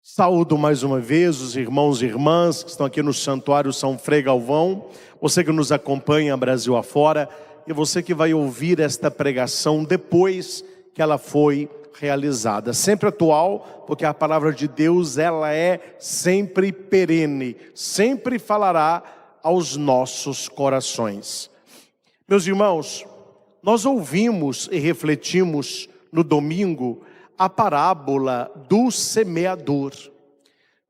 Saúdo mais uma vez os irmãos e irmãs que estão aqui no Santuário São Frei Galvão, você que nos acompanha Brasil afora e você que vai ouvir esta pregação depois que ela foi realizada. Sempre atual, porque a palavra de Deus ela é sempre perene, sempre falará aos nossos corações. Meus irmãos, nós ouvimos e refletimos no domingo a parábola do semeador.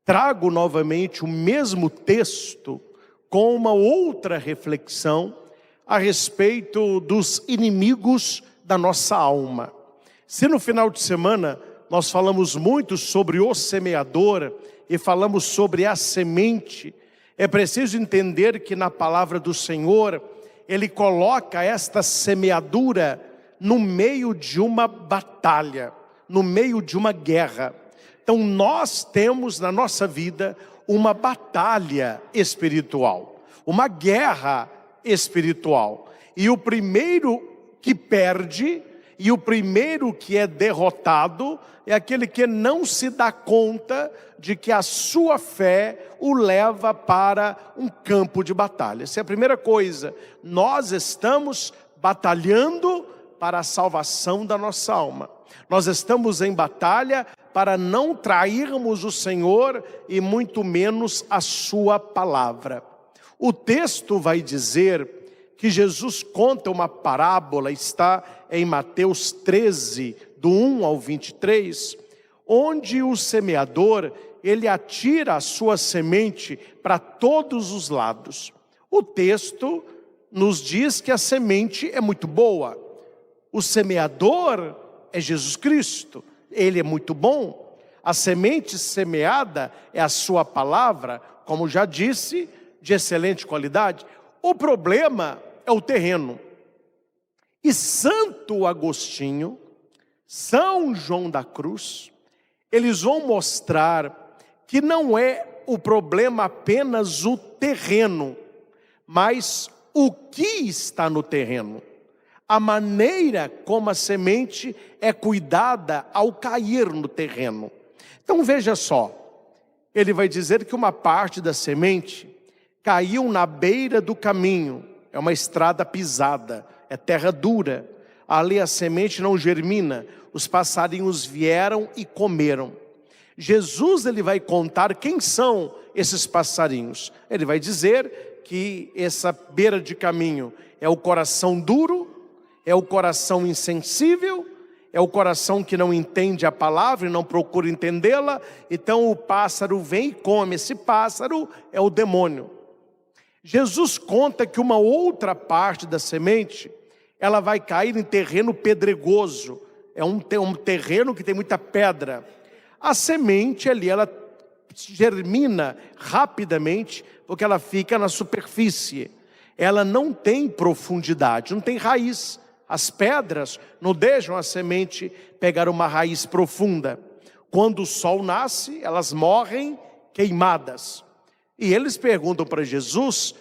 Trago novamente o mesmo texto com uma outra reflexão a respeito dos inimigos da nossa alma. Se no final de semana nós falamos muito sobre o semeador e falamos sobre a semente, é preciso entender que na palavra do Senhor, Ele coloca esta semeadura no meio de uma batalha, no meio de uma guerra. Então nós temos na nossa vida uma batalha espiritual, uma guerra espiritual. E o primeiro que perde e o primeiro que é derrotado é aquele que não se dá conta de que a sua fé o leva para um campo de batalha. Essa é a primeira coisa. Nós estamos batalhando para a salvação da nossa alma. Nós estamos em batalha para não trairmos o Senhor e muito menos a sua palavra. O texto vai dizer que Jesus conta uma parábola, está em Mateus 13, do 1 ao 23, onde o semeador, ele atira a sua semente para todos os lados. O texto nos diz que a semente é muito boa. O semeador é Jesus Cristo, Ele é muito bom. A semente semeada é a sua palavra, como já disse, de excelente qualidade. O problema é o terreno. E Santo Agostinho, São João da Cruz, eles vão mostrar que não é o problema apenas o terreno, mas o que está no terreno. A maneira como a semente é cuidada ao cair no terreno. Então veja só, ele vai dizer que uma parte da semente caiu na beira do caminho, é uma estrada pisada, é terra dura, ali a semente não germina, os passarinhos vieram e comeram. Jesus ele vai contar quem são esses passarinhos, ele vai dizer que essa beira de caminho é o coração duro, é o coração insensível, é o coração que não entende a palavra e não procura entendê-la, então o pássaro vem e come, esse pássaro é o demônio. Jesus conta que uma outra parte da semente, ela vai cair em terreno pedregoso, é um terreno que tem muita pedra. A semente ali, ela germina rapidamente, porque ela fica na superfície, ela não tem profundidade, não tem raiz. As pedras não deixam a semente pegar uma raiz profunda. Quando o sol nasce, elas morrem queimadas. E eles perguntam para Jesus,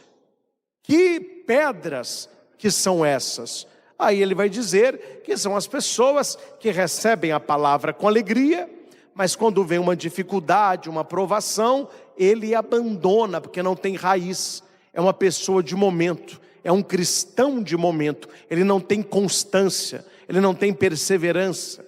que pedras que são essas? Aí ele vai dizer que são as pessoas que recebem a palavra com alegria, mas quando vem uma dificuldade, uma provação, ele abandona, porque não tem raiz. É uma pessoa de momento. É um cristão de momento, ele não tem constância, ele não tem perseverança.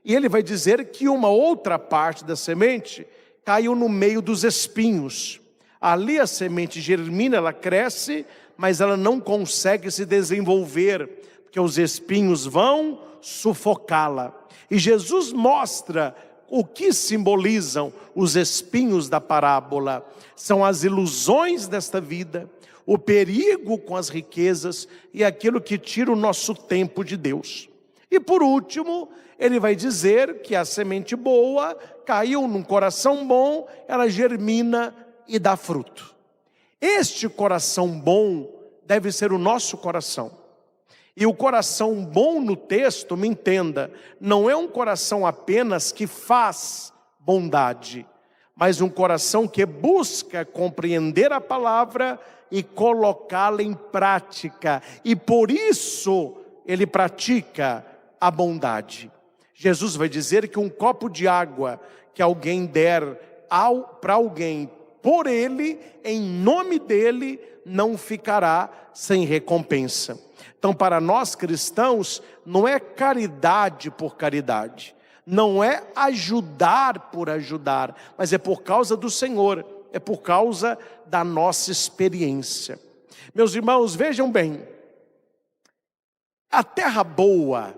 E ele vai dizer que uma outra parte da semente caiu no meio dos espinhos. Ali a semente germina, ela cresce, mas ela não consegue se desenvolver, porque os espinhos vão sufocá-la. E Jesus mostra o que simbolizam os espinhos da parábola. São as ilusões desta vida, o perigo com as riquezas e aquilo que tira o nosso tempo de Deus. E por último, ele vai dizer que a semente boa caiu num coração bom, ela germina e dá fruto. Este coração bom deve ser o nosso coração. E o coração bom no texto, me entenda, não é um coração apenas que faz bondade, mas um coração que busca compreender a palavra e colocá-la em prática, e por isso ele pratica a bondade. Jesus vai dizer que um copo de água que alguém der para alguém por ele, em nome dele, não ficará sem recompensa. Então, para nós cristãos, não é caridade por caridade, não é ajudar por ajudar, mas é por causa do Senhor, é por causa da nossa experiência. Meus irmãos, vejam bem, a terra boa,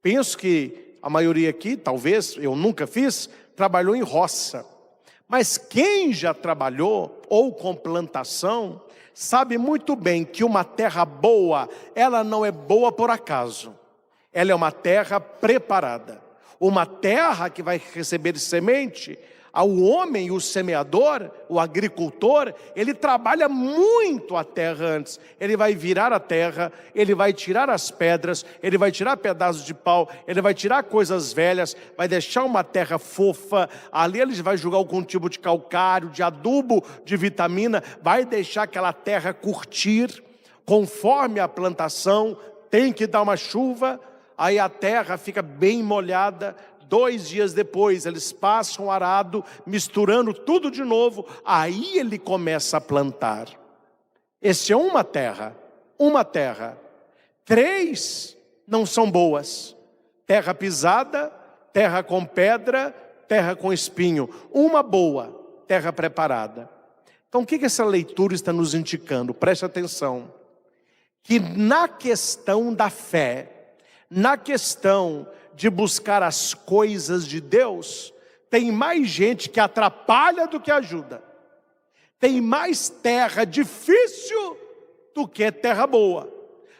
penso que a maioria aqui, talvez, eu nunca fiz, trabalhou em roça. Mas quem já trabalhou, ou com plantação, sabe muito bem que uma terra boa, ela não é boa por acaso. Ela é uma terra preparada. Uma terra que vai receber semente. Ao homem, o semeador, o agricultor, ele trabalha muito a terra antes. Ele vai virar a terra, ele vai tirar as pedras, ele vai tirar pedaços de pau, ele vai tirar coisas velhas, vai deixar uma terra fofa. Ali ele vai jogar algum tipo de calcário, de adubo, de vitamina, vai deixar aquela terra curtir, conforme a plantação, tem que dar uma chuva, aí a terra fica bem molhada. 2 dias depois, eles passam o arado, misturando tudo de novo, aí ele começa a plantar. Esse é uma terra. 3 não são boas. Terra pisada, terra com pedra, terra com espinho. Uma boa, terra preparada. Então o que essa leitura está nos indicando? Preste atenção. Que na questão da fé, na questão de buscar as coisas de Deus, tem mais gente que atrapalha do que ajuda. Tem mais terra difícil do que terra boa.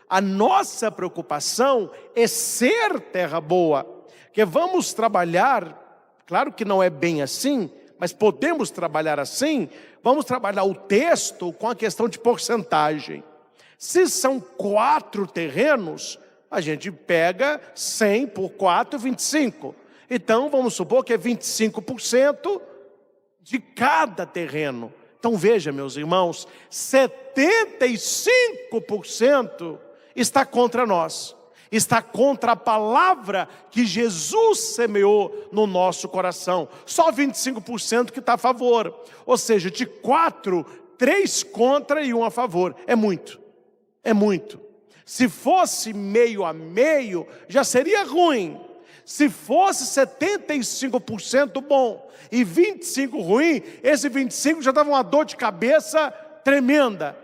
A nossa preocupação é ser terra boa, que vamos trabalhar, claro que não é bem assim, mas podemos trabalhar assim, vamos trabalhar o texto com a questão de porcentagem. Se são 4 terrenos, a gente pega 100 por 4, 25. Então, vamos supor que é 25% de cada terreno. Então, veja, meus irmãos, 75% está contra nós. Está contra a palavra que Jesus semeou no nosso coração. Só 25% que está a favor. Ou seja, de 4, 3 contra e 1 a favor. É muito. É muito. Se fosse meio a meio, já seria ruim. Se fosse 75% bom e 25% ruim, esse 25% já dava uma dor de cabeça tremenda.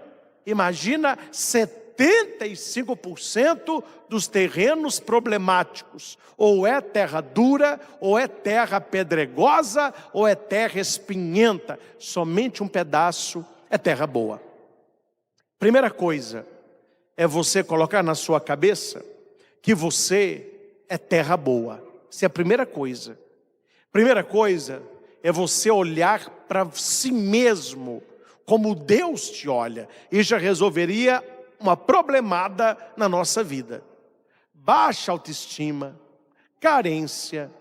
Imagina 75% dos terrenos problemáticos. Ou é terra dura, ou é terra pedregosa, ou é terra espinhenta. Somente um pedaço é terra boa. Primeira coisa, é você colocar na sua cabeça que você é terra boa. Essa é a primeira coisa. Primeira coisa é você olhar para si mesmo como Deus te olha. E já resolveria uma problemada na nossa vida. Baixa autoestima, carência,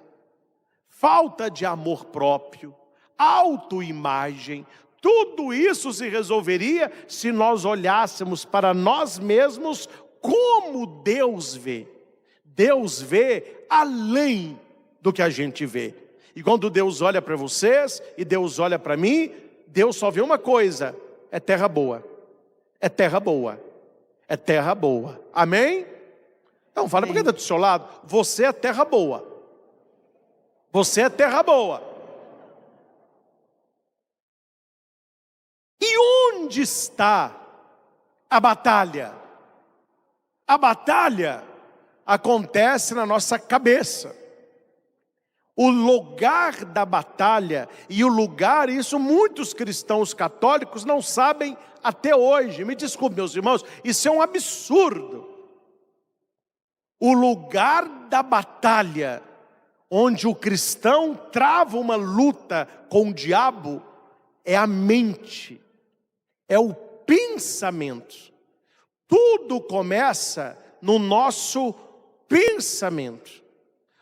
falta de amor próprio, autoimagem. Tudo isso se resolveria se nós olhássemos para nós mesmos como Deus vê. Deus vê além do que a gente vê. E quando Deus olha para vocês e Deus olha para mim, Deus só vê uma coisa: é terra boa. É terra boa. É terra boa. Amém? Então fala para quem está do seu lado: você é terra boa. Você é terra boa. E onde está a batalha? A batalha acontece na nossa cabeça. O lugar da batalha, e o lugar, isso muitos cristãos católicos não sabem até hoje. Me desculpe, meus irmãos, isso é um absurdo. O lugar da batalha, onde o cristão trava uma luta com o diabo, é a mente. É o pensamento. Tudo começa no nosso pensamento.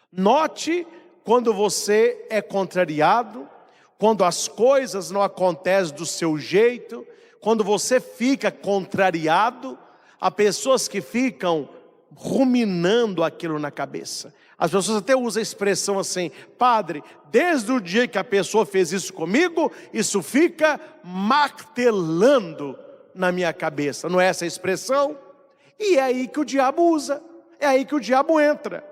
Note quando você é contrariado, quando as coisas não acontecem do seu jeito, quando você fica contrariado, há pessoas que ficam ruminando aquilo na cabeça. As pessoas até usam a expressão assim: padre, desde o dia que a pessoa fez isso comigo, isso fica martelando na minha cabeça. Não é essa a expressão? E é aí que o diabo usa, é aí que o diabo entra.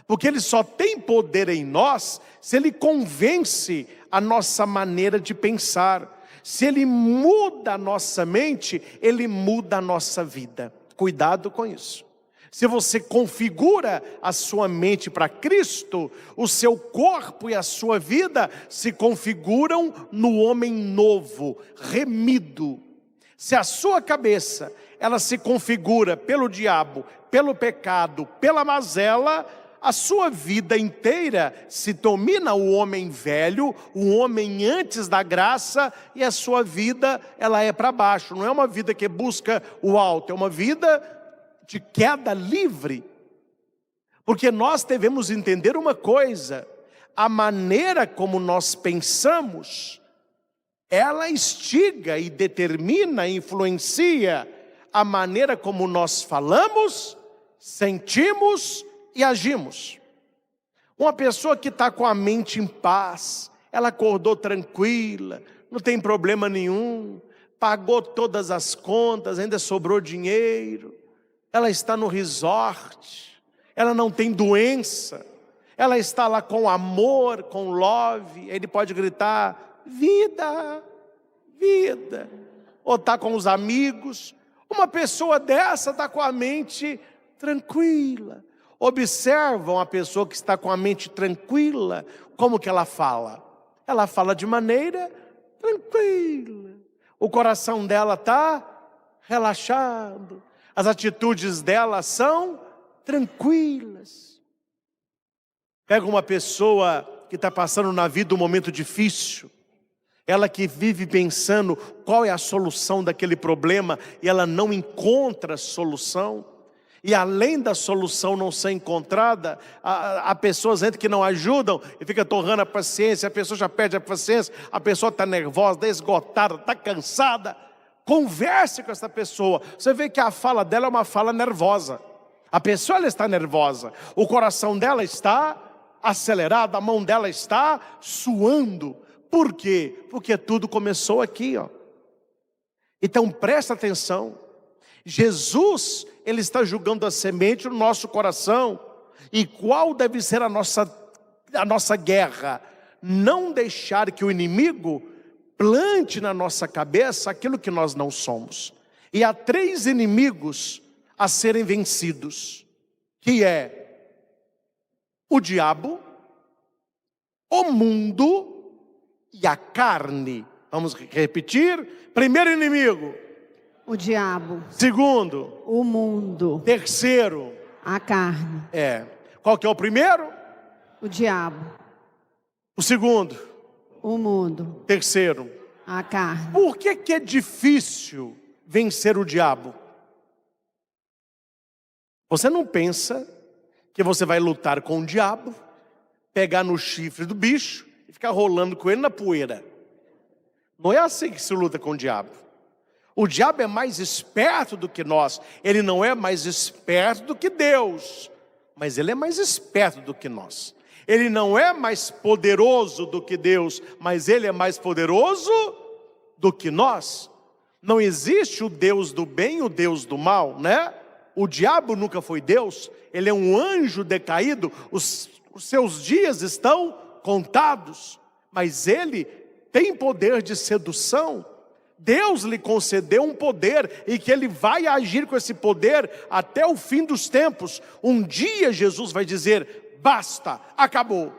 Porque ele só tem poder em nós se ele convence a nossa maneira de pensar. Se ele muda a nossa mente, ele muda a nossa vida. Cuidado com isso. Se você configura a sua mente para Cristo, o seu corpo e a sua vida se configuram no homem novo, remido. Se a sua cabeça, ela se configura pelo diabo, pelo pecado, pela mazela, a sua vida inteira se domina o homem velho, o homem antes da graça, e a sua vida, ela é para baixo. Não é uma vida que busca o alto, é uma vida de queda livre. Porque nós devemos entender uma coisa: a maneira como nós pensamos, ela instiga e determina, influencia a maneira como nós falamos, sentimos e agimos. Uma pessoa que está com a mente em paz, ela acordou tranquila, não tem problema nenhum, pagou todas as contas, ainda sobrou dinheiro, ela está no resort, ela não tem doença, ela está lá com amor, com love. Ele pode gritar: vida, vida. Ou está com os amigos. Uma pessoa dessa está com a mente tranquila. Observam a pessoa que está com a mente tranquila, como que ela fala? Ela fala de maneira tranquila. O coração dela está relaxado. As atitudes dela são tranquilas. Pega uma pessoa que está passando na vida um momento difícil, ela que vive pensando qual é a solução daquele problema, e ela não encontra solução, e além da solução não ser encontrada, há pessoas que não ajudam, e fica torrando a paciência, a pessoa já perde a paciência, a pessoa está nervosa, está esgotada, está cansada. Converse com essa pessoa, você vê que a fala dela é uma fala nervosa. A pessoa, ela está nervosa, o coração dela está acelerado, a mão dela está suando. Por quê? Porque tudo começou aqui, ó. Então presta atenção. Jesus, ele está julgando a semente no nosso coração. E qual deve ser a nossa guerra? Não deixar que o inimigo plante na nossa cabeça aquilo que nós não somos. E há 3 inimigos a serem vencidos, que é o diabo, o mundo e a carne. Vamos repetir. Primeiro inimigo, o diabo. Segundo, o mundo. Terceiro, a carne. Qual que é o primeiro? O diabo. O segundo? O mundo. Terceiro? A carne. Por que é difícil vencer o diabo? Você não pensa que você vai lutar com o diabo, pegar no chifre do bicho e ficar rolando com ele na poeira. Não é assim que se luta com o diabo. O diabo é mais esperto do que nós. Ele não é mais esperto do que Deus, mas ele é mais esperto do que nós. Ele não é mais poderoso do que Deus, mas ele é mais poderoso do que nós. Não existe o Deus do bem e o Deus do mal, né? O diabo nunca foi Deus, ele é um anjo decaído, os seus dias estão contados, mas ele tem poder de sedução. Deus lhe concedeu um poder e que ele vai agir com esse poder até o fim dos tempos. Um dia Jesus vai dizer: basta, acabou.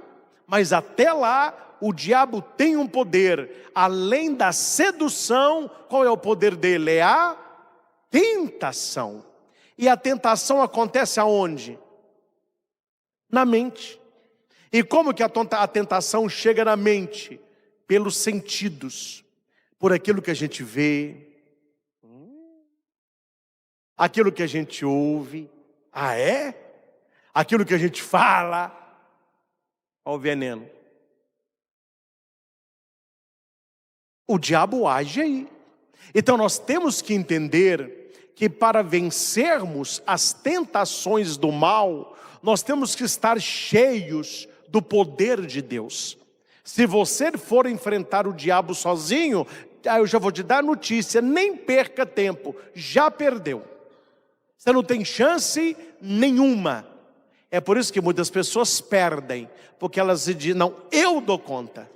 Mas até lá o diabo tem um poder, além da sedução. Qual é o poder dele? É a tentação. E a tentação acontece aonde? Na mente. E como que a tentação chega na mente? Pelos sentidos, por aquilo que a gente vê, aquilo que a gente ouve. Ah, é? Aquilo que a gente fala. Olha o veneno. O diabo age aí. Então nós temos que entender que para vencermos as tentações do mal, nós temos que estar cheios do poder de Deus. Se você for enfrentar o diabo sozinho, eu já vou te dar a notícia, nem perca tempo, já perdeu. Você não tem chance nenhuma. É por isso que muitas pessoas perdem, porque elas dizem, não, eu dou conta,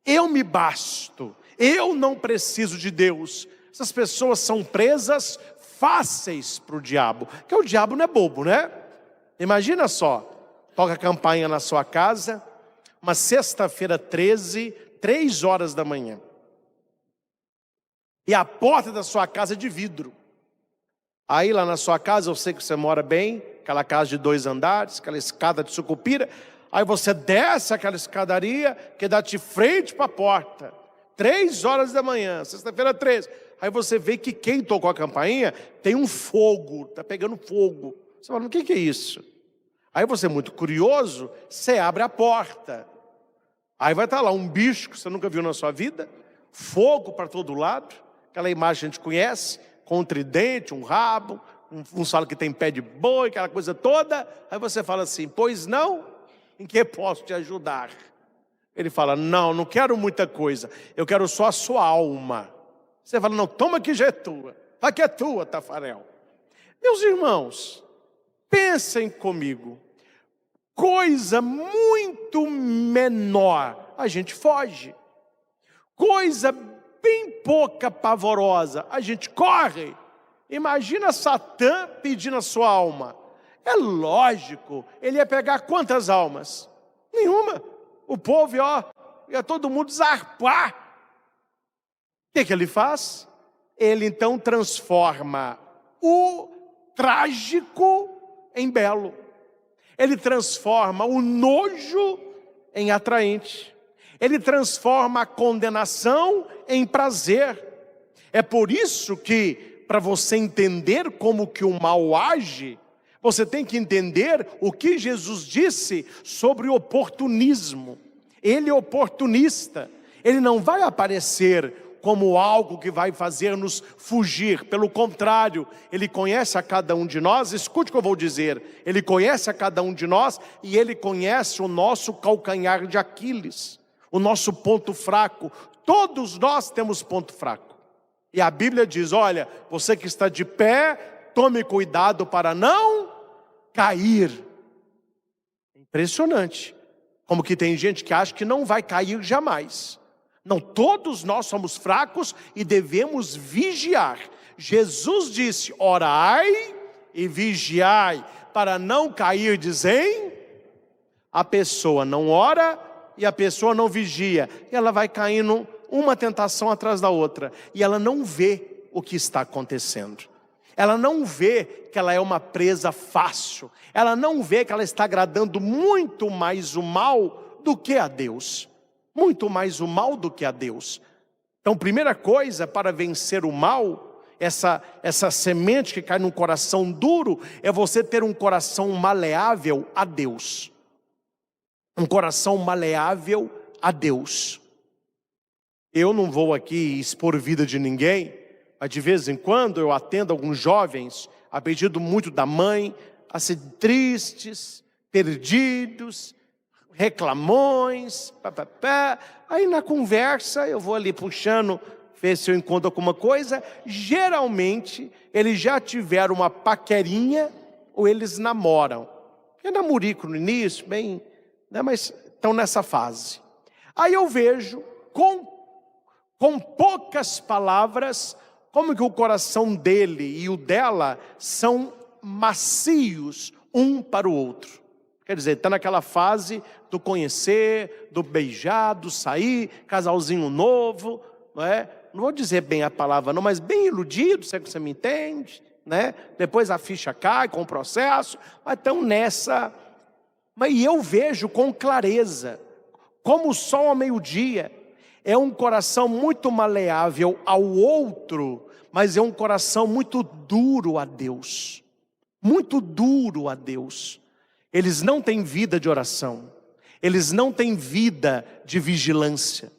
eu me basto, eu não preciso de Deus. Essas pessoas são presas fáceis para o diabo, porque o diabo não é bobo, né? Imagina só, toca a campainha na sua casa, uma sexta-feira 13, 3 horas da manhã. E a porta da sua casa é de vidro. Aí lá na sua casa, eu sei que você mora bem, aquela casa de 2 andares, aquela escada de sucupira. Aí você desce aquela escadaria que dá de frente para a porta. 3 horas da manhã, sexta-feira 13. Aí você vê que quem tocou a campainha tem um fogo, está pegando fogo. Você fala, o que é isso? Aí você, muito curioso, você abre a porta. Aí vai estar lá um bicho que você nunca viu na sua vida, fogo para todo lado, aquela imagem que a gente conhece, com um tridente, um rabo, um salo que tem pé de boi, aquela coisa toda. Aí você fala assim, pois não? Em que posso te ajudar? Ele fala, não, não quero muita coisa, eu quero só a sua alma. Você fala, não, toma que já é tua, vai que é tua, Tafarel. Meus irmãos, pensem comigo, coisa muito menor, a gente foge. Coisa bem pouca pavorosa, a gente corre. Imagina Satã pedindo a sua alma. É lógico, ele ia pegar quantas almas? Nenhuma. O povo ia todo mundo zarpar. O que ele faz? Ele então transforma o trágico em belo. Ele transforma o nojo em atraente. Ele transforma a condenação em prazer. É por isso que, para você entender como que o mal age, você tem que entender o que Jesus disse sobre o oportunismo. Ele é oportunista. Ele não vai aparecer como algo que vai fazer-nos fugir. Pelo contrário, Ele conhece a cada um de nós. Escute o que eu vou dizer. Ele conhece a cada um de nós e Ele conhece o nosso calcanhar de Aquiles, o nosso ponto fraco. Todos nós temos ponto fraco. E a Bíblia diz, olha, você que está de pé, tome cuidado para não cair. Impressionante. Como que tem gente que acha que não vai cair jamais. Não, todos nós somos fracos e devemos vigiar. Jesus disse, orai e vigiai, para não cair, dizem. A pessoa não ora e a pessoa não vigia. E ela vai caindo uma tentação atrás da outra. E ela não vê o que está acontecendo. Ela não vê que ela é uma presa fácil. Ela não vê que ela está agradando muito mais o mal do que a Deus. Muito mais o mal do que a Deus. Então, primeira coisa para vencer o mal, essa semente que cai num coração duro, é você ter um coração maleável a Deus. Um coração maleável a Deus. Eu não vou aqui expor vida de ninguém, mas de vez em quando eu atendo alguns jovens, a pedido muito da mãe, assim, tristes, perdidos, reclamões, Aí na conversa eu vou ali puxando, ver se eu encontro alguma coisa. Geralmente eles já tiveram uma paquerinha ou eles namoram. É namorico no início, bem, né, mas estão nessa fase. Aí eu vejo com poucas palavras como que o coração dele e o dela são macios um para o outro. Quer dizer, está naquela fase do conhecer, do beijar, do sair, casalzinho novo, não é? Não vou dizer bem a palavra não, mas bem iludido, se é que você me entende, né? Depois a ficha cai com o processo, mas estão nessa. Mas eu vejo com clareza, como o sol ao meio-dia, é um coração muito maleável ao outro, mas é um coração muito duro a Deus. Muito duro a Deus. Eles não têm vida de oração. Eles não têm vida de vigilância.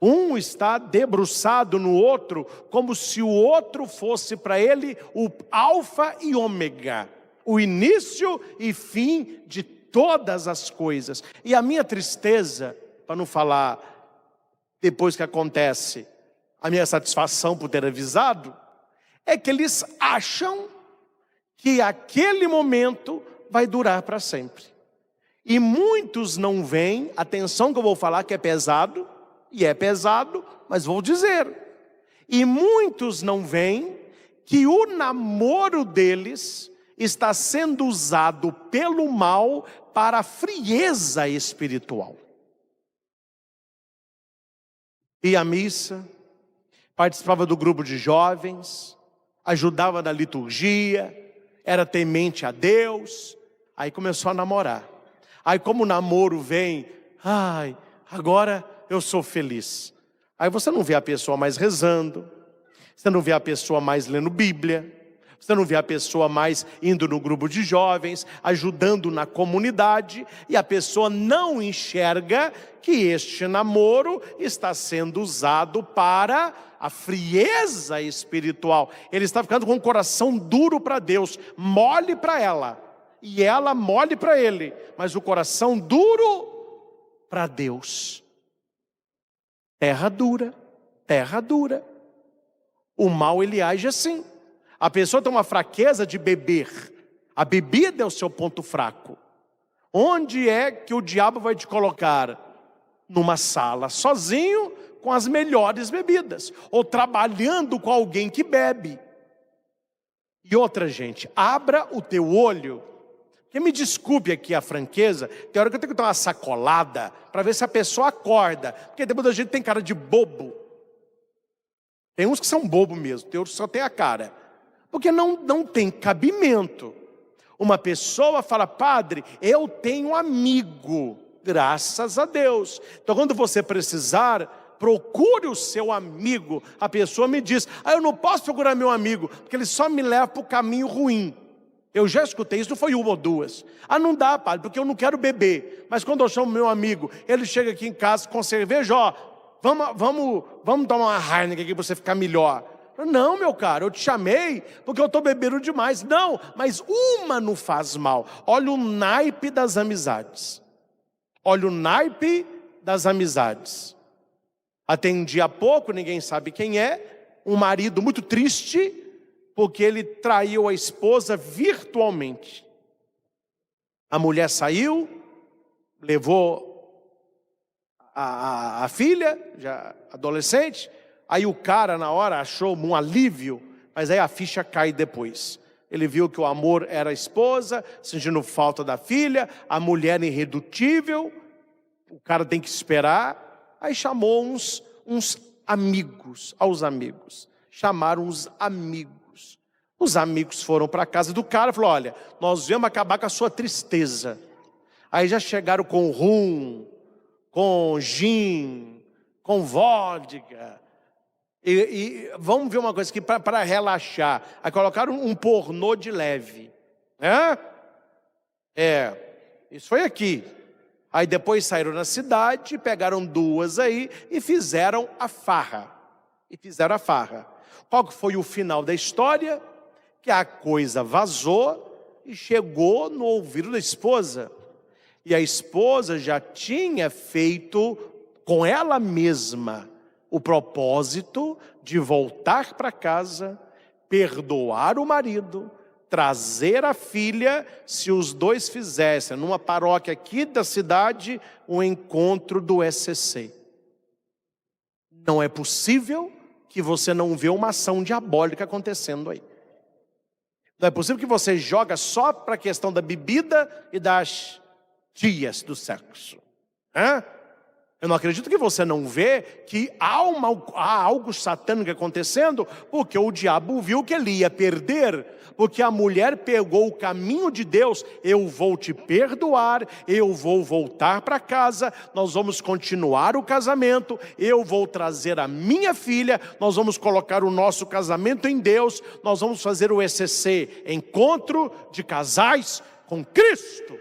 Um está debruçado no outro, como se o outro fosse para ele o alfa e ômega, o início e fim de todas as coisas. E a minha tristeza, para não falar depois que acontece, a minha satisfação por ter avisado, é que eles acham que aquele momento vai durar para sempre. E muitos não veem, atenção que eu vou falar que é pesado, e é pesado, mas vou dizer. E muitos não veem que o namoro deles está sendo usado pelo mal para a frieza espiritual. Ia à missa, participava do grupo de jovens, ajudava na liturgia, era temente a Deus, aí começou a namorar. Aí como o namoro vem, agora eu sou feliz. Aí você não vê a pessoa mais rezando, você não vê a pessoa mais lendo Bíblia, você não vê a pessoa mais indo no grupo de jovens, ajudando na comunidade, e a pessoa não enxerga que este namoro está sendo usado para a frieza espiritual. Ele está ficando com o coração duro para Deus, mole para ela, e ela mole para ele, mas o coração duro para Deus. Terra dura, terra dura. O mal ele age assim. A pessoa tem uma fraqueza de beber. A bebida é o seu ponto fraco. Onde é que o diabo vai te colocar? Numa sala, sozinho, com as melhores bebidas. Ou trabalhando com alguém que bebe. E outra, gente, abra o teu olho. Porque me desculpe aqui a franqueza, tem hora que eu tenho que dar uma sacolada para ver se a pessoa acorda. Porque depois a gente tem cara de bobo. Tem uns que são bobo mesmo, tem outros que só tem a cara. Porque não tem cabimento. Uma pessoa fala, padre, eu tenho um amigo, graças a Deus. Então quando você precisar, procure o seu amigo. A pessoa me diz, eu não posso procurar meu amigo, porque ele só me leva para o caminho ruim. Eu já escutei isso, não foi uma ou duas. Não dá, padre, porque eu não quero beber. Mas quando eu chamo meu amigo, ele chega aqui em casa com cerveja, vamos tomar uma Heineken aqui para você ficar melhor. Não, meu caro, eu te chamei porque eu estou bebendo demais. Não, mas uma não faz mal. Olha o naipe das amizades. Olha o naipe das amizades. Atendi há pouco, ninguém sabe quem é, um marido muito triste, porque ele traiu a esposa virtualmente. A mulher saiu, levou a filha, já adolescente, aí o cara na hora achou um alívio, mas aí a ficha cai depois. Ele viu que o amor era a esposa, sentindo falta da filha, a mulher irredutível, o cara tem que esperar, aí chamou uns amigos, aos amigos, chamaram os amigos. Os amigos foram para a casa do cara e falaram, olha, nós viemos acabar com a sua tristeza. Aí já chegaram com rum, com gin, com vodka. E vamos ver uma coisa aqui para relaxar. Aí colocaram um pornô de leve. Isso foi aqui. Aí depois saíram na cidade, pegaram duas aí e fizeram a farra. Qual que foi o final da história? Que a coisa vazou e chegou no ouvido da esposa. E a esposa já tinha feito com ela mesma o propósito de voltar para casa, perdoar o marido, trazer a filha, se os dois fizessem, numa paróquia aqui da cidade, um encontro do ECC. Não é possível que você não vê uma ação diabólica acontecendo aí. Não é possível que você joga só para a questão da bebida e das tias do sexo. Eu não acredito que você não vê que há algo satânico acontecendo, porque o diabo viu que ele ia perder, porque a mulher pegou o caminho de Deus. Eu vou te perdoar, eu vou voltar para casa, nós vamos continuar o casamento, eu vou trazer a minha filha, nós vamos colocar o nosso casamento em Deus, nós vamos fazer o ECC, Encontro de Casais com Cristo.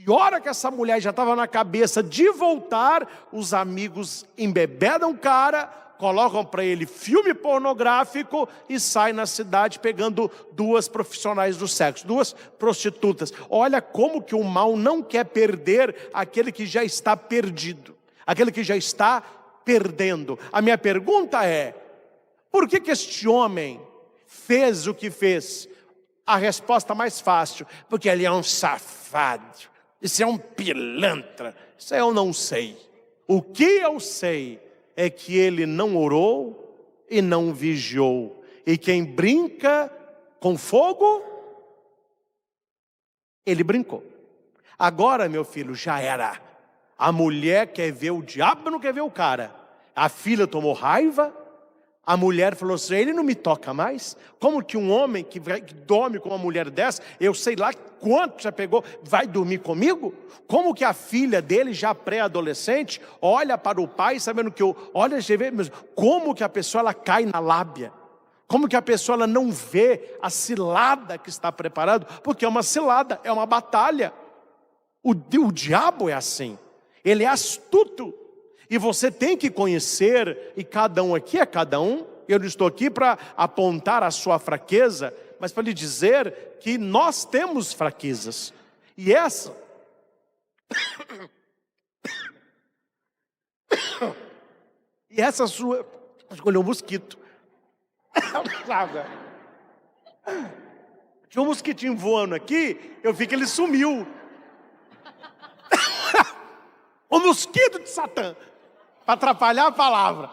E a hora que essa mulher já estava na cabeça de voltar, os amigos embebedam o cara, colocam para ele filme pornográfico e sai na cidade pegando duas profissionais do sexo, duas prostitutas. Olha como que o mal não quer perder aquele que já está perdido, aquele que já está perdendo. A minha pergunta é: por que este homem fez o que fez? A resposta mais fácil: porque ele é um safado, isso é um pilantra. Isso eu não sei. O que eu sei é que ele não orou e não vigiou. E quem brinca com fogo, ele brincou. Agora, meu filho, já era. A mulher quer ver o diabo, não quer ver o cara. A filha tomou raiva. A mulher falou assim: ele não me toca mais. Como que um homem que dorme com uma mulher dessa, eu sei lá quanto já pegou, vai dormir comigo? Como que a filha dele, já pré-adolescente, olha para o pai sabendo que olha, como que a pessoa ela cai na lábia? Como que a pessoa ela não vê a cilada que está preparando? Porque é uma cilada, é uma batalha. O diabo é assim, ele é astuto. E você tem que conhecer, e cada um aqui é cada um. Eu não estou aqui para apontar a sua fraqueza, mas para lhe dizer que nós temos fraquezas. E essa sua, escolheu um mosquito. Tinha um mosquitinho voando aqui, eu vi que ele sumiu. O mosquito de Satã, para atrapalhar a palavra.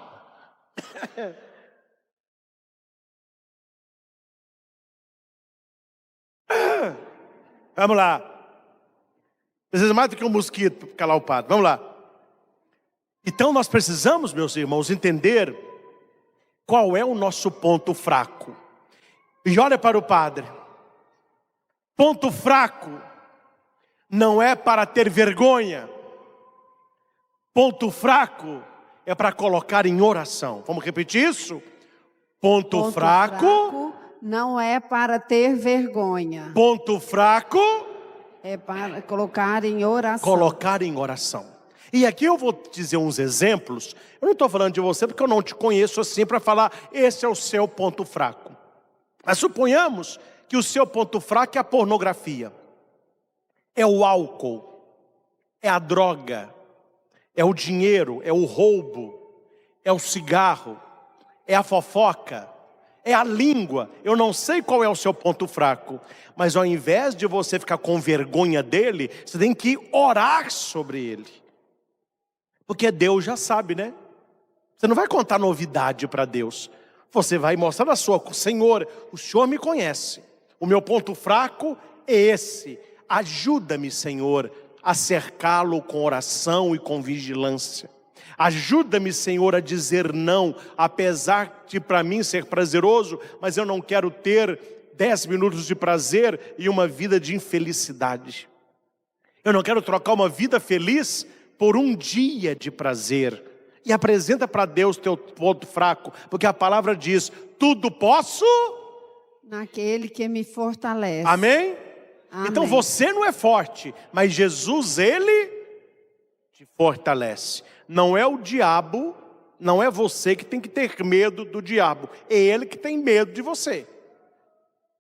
Vamos lá. Precisa mais do que um mosquito para calar o padre. Vamos lá. Então nós precisamos, meus irmãos, entender qual é o nosso ponto fraco. E olha para o padre. Ponto fraco não é para ter vergonha. Ponto fraco é para colocar em oração. Vamos repetir isso? Ponto fraco não é para ter vergonha. Ponto fraco é para colocar em oração. Colocar em oração. E aqui eu vou dizer uns exemplos. Eu não estou falando de você porque eu não te conheço assim para falar esse é o seu ponto fraco. Mas suponhamos que o seu ponto fraco é a pornografia, é o álcool, é a droga, é o dinheiro, é o roubo, é o cigarro, é a fofoca, é a língua. Eu não sei qual é o seu ponto fraco, mas ao invés de você ficar com vergonha dele, você tem que orar sobre ele. Porque Deus já sabe, né? Você não vai contar novidade para Deus. Você vai mostrar na sua: Senhor, o Senhor me conhece. O meu ponto fraco é esse. Ajuda-me, Senhor, a cercá-lo com oração e com vigilância. Ajuda-me, Senhor, a dizer não, apesar de para mim ser prazeroso, mas eu não quero ter 10 minutos de prazer e uma vida de infelicidade. Eu não quero trocar uma vida feliz por um dia de prazer. E apresenta para Deus teu ponto fraco, porque a palavra diz: tudo posso naquele que me fortalece. Amém? Amém. Então você não é forte, mas Jesus, Ele te fortalece. Não é o diabo, não é você que tem que ter medo do diabo, é ele que tem medo de você.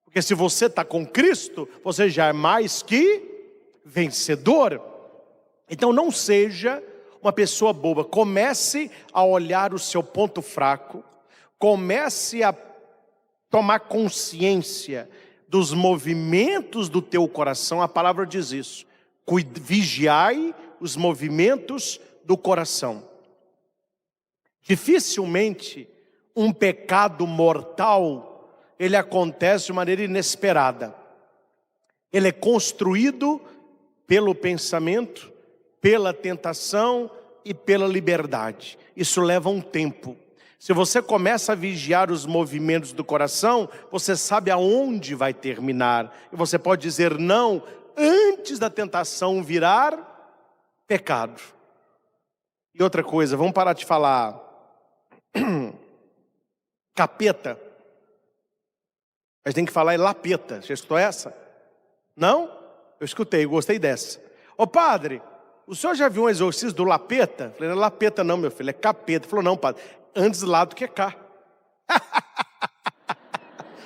Porque se você está com Cristo, você já é mais que vencedor. Então não seja uma pessoa boba. Comece a olhar o seu ponto fraco, comece a tomar consciência dos movimentos do teu coração. A palavra diz isso: vigiai os movimentos do coração. Dificilmente um pecado mortal, ele acontece de maneira inesperada. Ele é construído pelo pensamento, pela tentação e pela liberdade. Isso leva um tempo. Se você começa a vigiar os movimentos do coração, você sabe aonde vai terminar. E você pode dizer não antes da tentação virar pecado. E outra coisa, vamos parar de falar capeta. Mas tem que falar lapeta. Já escutou essa? Não? Eu escutei, eu gostei dessa. Ô padre, o senhor já viu um exorcismo do Lapeta? Eu falei, não é Lapeta não, meu filho, é capeta. Ele falou, não, padre, antes lá do que cá.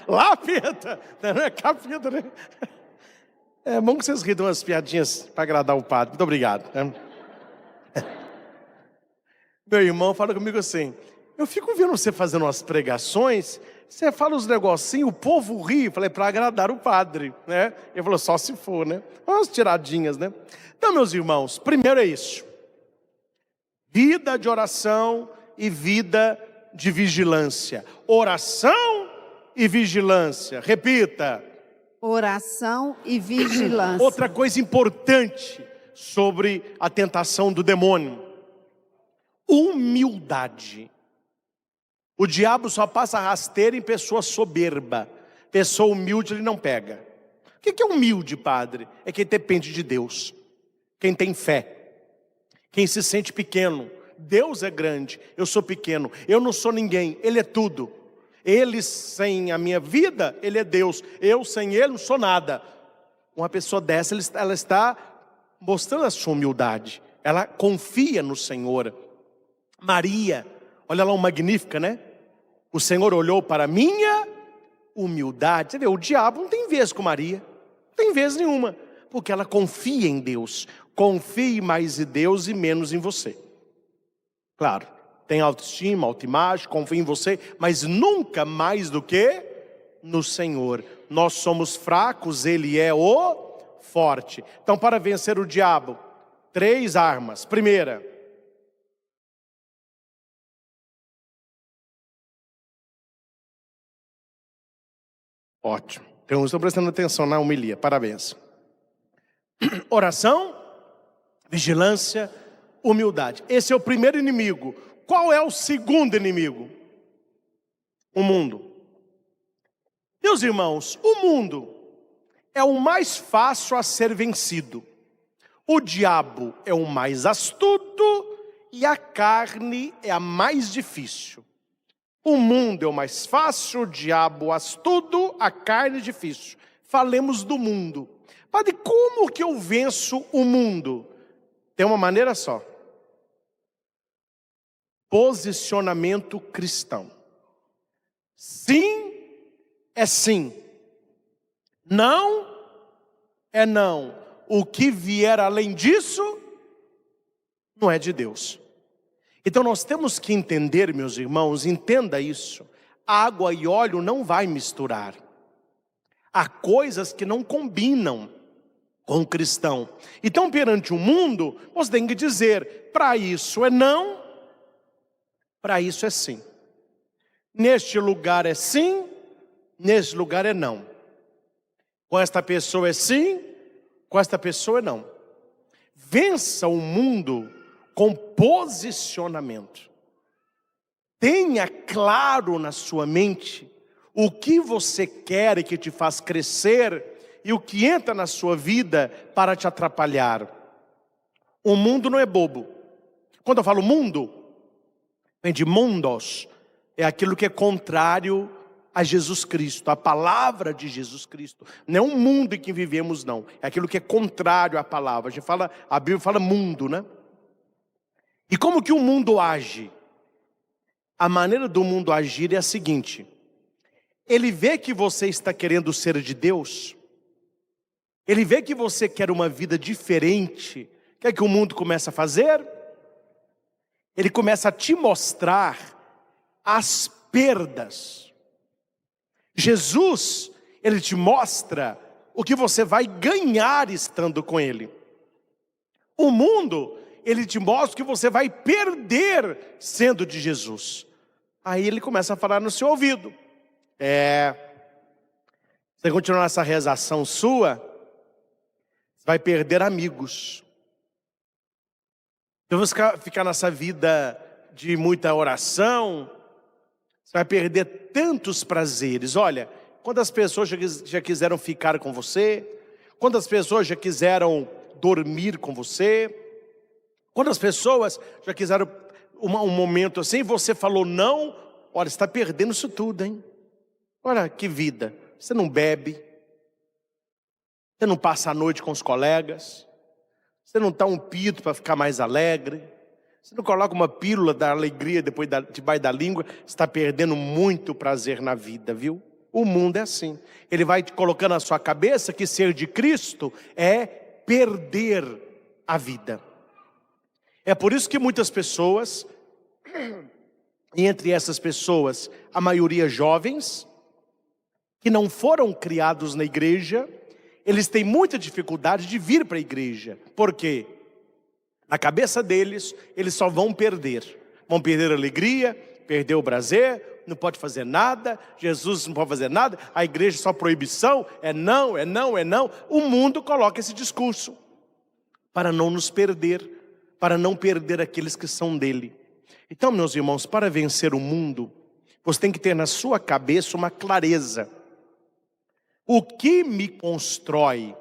Lapeta, não é capeta, né? É bom que vocês ridam umas piadinhas para agradar o padre. Muito obrigado. Meu irmão fala comigo assim, eu fico vendo você fazendo umas pregações, você fala uns negocinhos, o povo ri. Falei, para agradar o padre, né? Ele falou, só se for, né? Umas tiradinhas, né? Então, meus irmãos, primeiro é isso. Vida de oração e vida de vigilância. Oração e vigilância. Repita. Oração e vigilância. Outra coisa importante sobre a tentação do demônio. Humildade. O diabo só passa rasteira em pessoa soberba. Pessoa humilde ele não pega. O que é humilde, padre? É quem depende de Deus. Quem tem fé. Quem se sente pequeno. Deus é grande, eu sou pequeno. Eu não sou ninguém, Ele é tudo. Ele sem a minha vida, Ele é Deus. Eu sem Ele não sou nada. Uma pessoa dessa, ela está mostrando a sua humildade. Ela confia no Senhor. Maria, olha lá o Magnífica, né? O Senhor olhou para a minha humildade. Você vê, o diabo não tem vez com Maria. Não tem vez nenhuma. Porque ela confia em Deus. Confie mais em Deus e menos em você. Claro, tem autoestima, autoimagem, confia em você, mas nunca mais do que no Senhor. Nós somos fracos, Ele é o forte. Então, para vencer o diabo, 3 armas. Primeira, ótimo. Então, estou prestando atenção na homilia, parabéns. Oração, vigilância, humildade. Esse é o primeiro inimigo. Qual é o segundo inimigo? O mundo. Meus irmãos, o mundo é o mais fácil a ser vencido. O diabo é o mais astuto e a carne é a mais difícil. O mundo é o mais fácil, o diabo astuto, a carne difícil. Falemos do mundo. Padre, como que eu venço o mundo? Tem uma maneira só. Posicionamento cristão. Sim é sim. Não é não. O que vier além disso não é de Deus. Então nós temos que entender, meus irmãos, entenda isso. Água e óleo não vai misturar. Há coisas que não combinam com o cristão. Então perante o mundo, você tem que dizer, para isso é não, para isso é sim. Neste lugar é sim, neste lugar é não. Com esta pessoa é sim, com esta pessoa é não. Vença o mundo com posicionamento. Tenha claro na sua mente o que você quer e que te faz crescer e o que entra na sua vida para te atrapalhar. O mundo não é bobo. Quando eu falo mundo, vem de mundos, é aquilo que é contrário a Jesus Cristo, a palavra de Jesus Cristo. Não é um mundo em que vivemos, não. É aquilo que é contrário à palavra. A Bíblia fala mundo, né? E como que o mundo age? A maneira do mundo agir é a seguinte: ele vê que você está querendo ser de Deus, ele vê que você quer uma vida diferente. O que é que o mundo começa a fazer? Ele começa a te mostrar as perdas. Jesus, Ele te mostra o que você vai ganhar estando com Ele. O mundo, ele te mostra o que você vai perder sendo de Jesus. Aí ele começa a falar no seu ouvido. Você continuar essa rezação sua, você vai perder amigos. Se você ficar nessa vida de muita oração, você vai perder tantos prazeres. Olha, quantas pessoas já quiseram ficar com você? Quantas pessoas já quiseram dormir com você? Quantas pessoas já quiseram um momento assim, e você falou não? Olha, você está perdendo isso tudo, hein? Olha que vida. Você não bebe, você não passa a noite com os colegas, Você não dá um pito para ficar mais alegre. Você não coloca uma pílula da alegria debaixo da língua. Você está perdendo muito prazer na vida, viu? O mundo é assim. Ele vai te colocando na sua cabeça que ser de Cristo é perder a vida. É por isso que muitas pessoas, e entre essas pessoas, a maioria jovens, que não foram criados na igreja, eles têm muita dificuldade de vir para a igreja. Por quê? Na cabeça deles, eles só vão perder. Vão perder a alegria, perder o prazer, não pode fazer nada, Jesus não pode fazer nada, a igreja é só proibição, é não, é não, é não. O mundo coloca esse discurso para não nos perder, para não perder aqueles que são dele. Então, meus irmãos, para vencer o mundo, você tem que ter na sua cabeça uma clareza. O que me constrói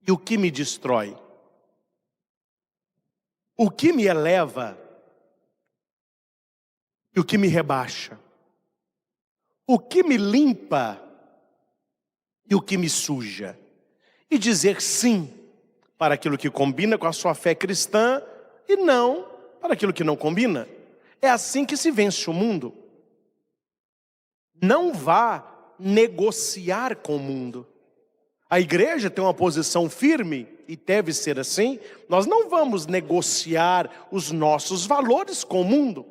e o que me destrói? O que me eleva e o que me rebaixa? O que me limpa e o que me suja? E dizer sim para aquilo que combina com a sua fé cristã e não para aquilo que não combina. É assim que se vence o mundo. Não vá negociar com o mundo. A igreja tem uma posição firme e deve ser assim. Nós não vamos negociar os nossos valores com o mundo.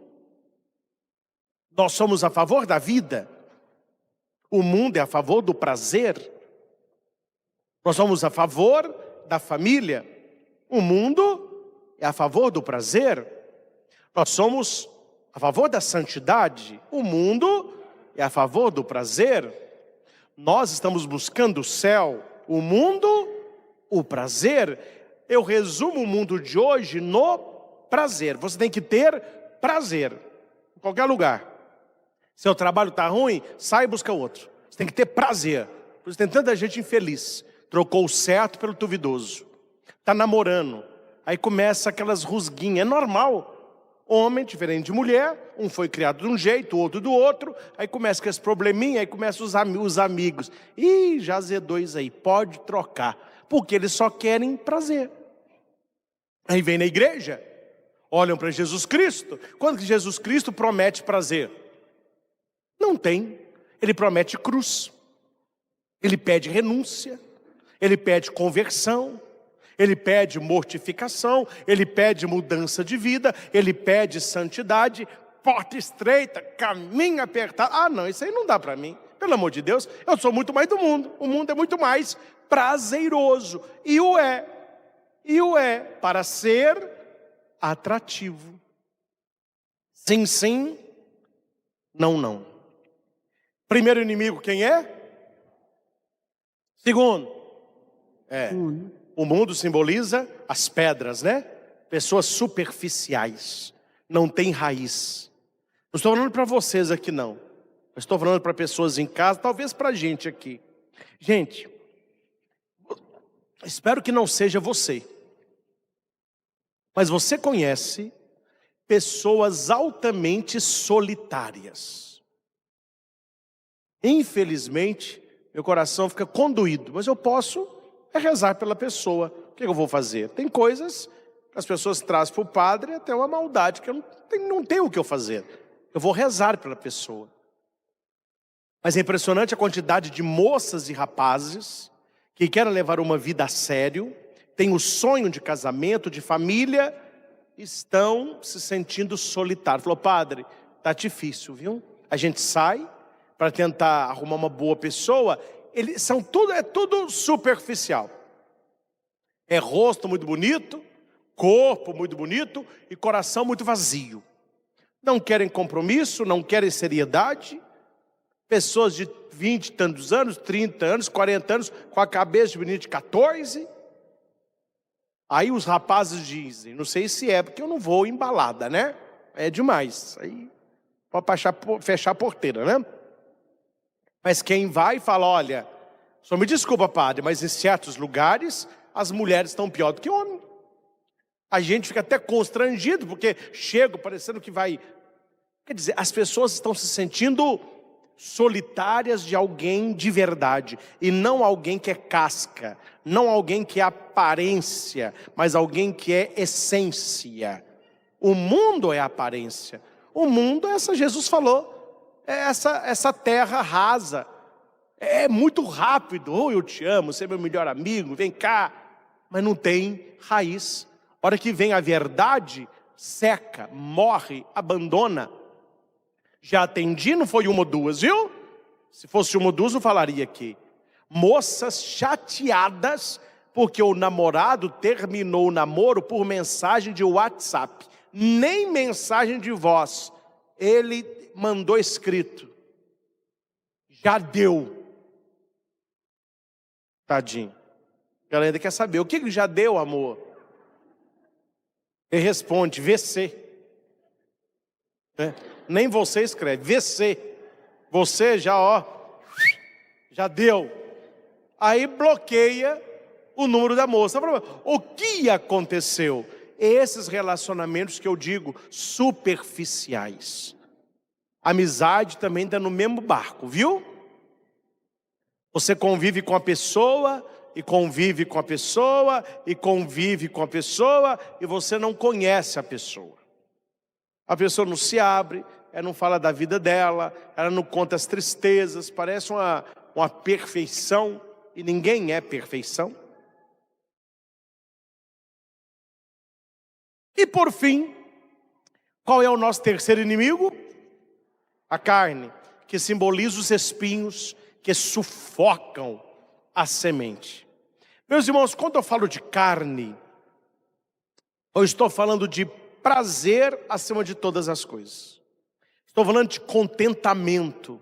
Nós somos a favor da vida. O mundo é a favor do prazer. Nós somos a favor da família. O mundo é a favor do prazer. Nós somos a favor da santidade. O mundo é a favor do prazer. Nós estamos buscando o céu. O mundo, o prazer. Eu resumo o mundo de hoje no prazer. Você tem que ter prazer em qualquer lugar. Seu trabalho está ruim, sai e busca outro. Você tem que ter prazer. Por isso tem tanta gente infeliz. Trocou o certo pelo duvidoso. Está namorando. Aí começa aquelas rusguinhas. É normal. Homem diferente de mulher. Um foi criado de um jeito, o outro do outro. Aí começa com esse probleminha. Aí começam os amigos. Ih, já azedou isso aí. Pode trocar. Porque eles só querem prazer. Aí vem na igreja. Olham para Jesus Cristo. Quando que Jesus Cristo promete prazer? Não tem. Ele promete cruz. Ele pede renúncia. Ele pede conversão. Ele pede mortificação. Ele pede mudança de vida. Ele pede santidade. Porta estreita, caminho apertado. Ah, não, isso aí não dá para mim. Pelo amor de Deus, eu sou muito mais do mundo. O mundo é muito mais prazeroso. E o é. E o é para ser atrativo. Sim, sim. Não, não. Primeiro inimigo, quem é? Segundo. O mundo simboliza as pedras, né? Pessoas superficiais. Não tem raiz. Não estou falando para vocês aqui, não. Eu estou falando para pessoas em casa, talvez para a gente aqui. Gente, espero que não seja você. Mas você conhece pessoas altamente solitárias. Infelizmente, meu coração fica condoído, mas eu posso rezar pela pessoa. O que eu vou fazer? Tem coisas que as pessoas trazem para o padre, até uma maldade, que eu não tenho o que eu fazer. Eu vou rezar pela pessoa. Mas é impressionante a quantidade de moças e rapazes que querem levar uma vida a sério, têm o sonho de casamento, de família, estão se sentindo solitários. Falou, padre, tá difícil, viu? A gente sai para tentar arrumar uma boa pessoa, é tudo superficial. É rosto muito bonito, corpo muito bonito e coração muito vazio. Não querem compromisso, não querem seriedade. Pessoas de 20 e tantos anos, 30 anos, 40 anos, com a cabeça de menino de 14. Aí os rapazes dizem, não sei se é, porque eu não vou embalada, né? É demais. Aí pode fechar a porteira, né? Mas quem vai e fala, olha, só me desculpa, padre, mas em certos lugares as mulheres estão pior do que homem. A gente fica até constrangido, porque chega parecendo que vai... Quer dizer, as pessoas estão se sentindo solitárias de alguém de verdade, e não alguém que é casca, não alguém que é aparência, mas alguém que é essência. O mundo é aparência, o mundo é essa, Jesus falou, é essa terra rasa, é muito rápido, eu te amo, você é meu melhor amigo, vem cá, mas não tem raiz. A hora que vem a verdade, seca, morre, abandona. Já atendi, não foi uma ou duas, viu? Se fosse uma ou duas, eu falaria aqui. Moças chateadas porque o namorado terminou o namoro por mensagem de WhatsApp. Nem mensagem de voz. Ele mandou escrito. Já deu. Tadinho. Ela ainda quer saber, o que já deu, amor? Ele responde, VC. Nem você escreve, VC. Você já, já deu. Aí bloqueia o número da moça. O que aconteceu? Esses relacionamentos que eu digo, superficiais. Amizade também está no mesmo barco, viu? Você convive com a pessoa, e convive com a pessoa, e convive com a pessoa, e você não conhece a pessoa. A pessoa não se abre, ela não fala da vida dela, ela não conta as tristezas, parece uma perfeição, e ninguém é perfeição. E por fim, qual é o nosso terceiro inimigo? A carne, que simboliza os espinhos que sufocam a semente. Meus irmãos, quando eu falo de carne, eu estou falando de prazer acima de todas as coisas. Estou falando de contentamento,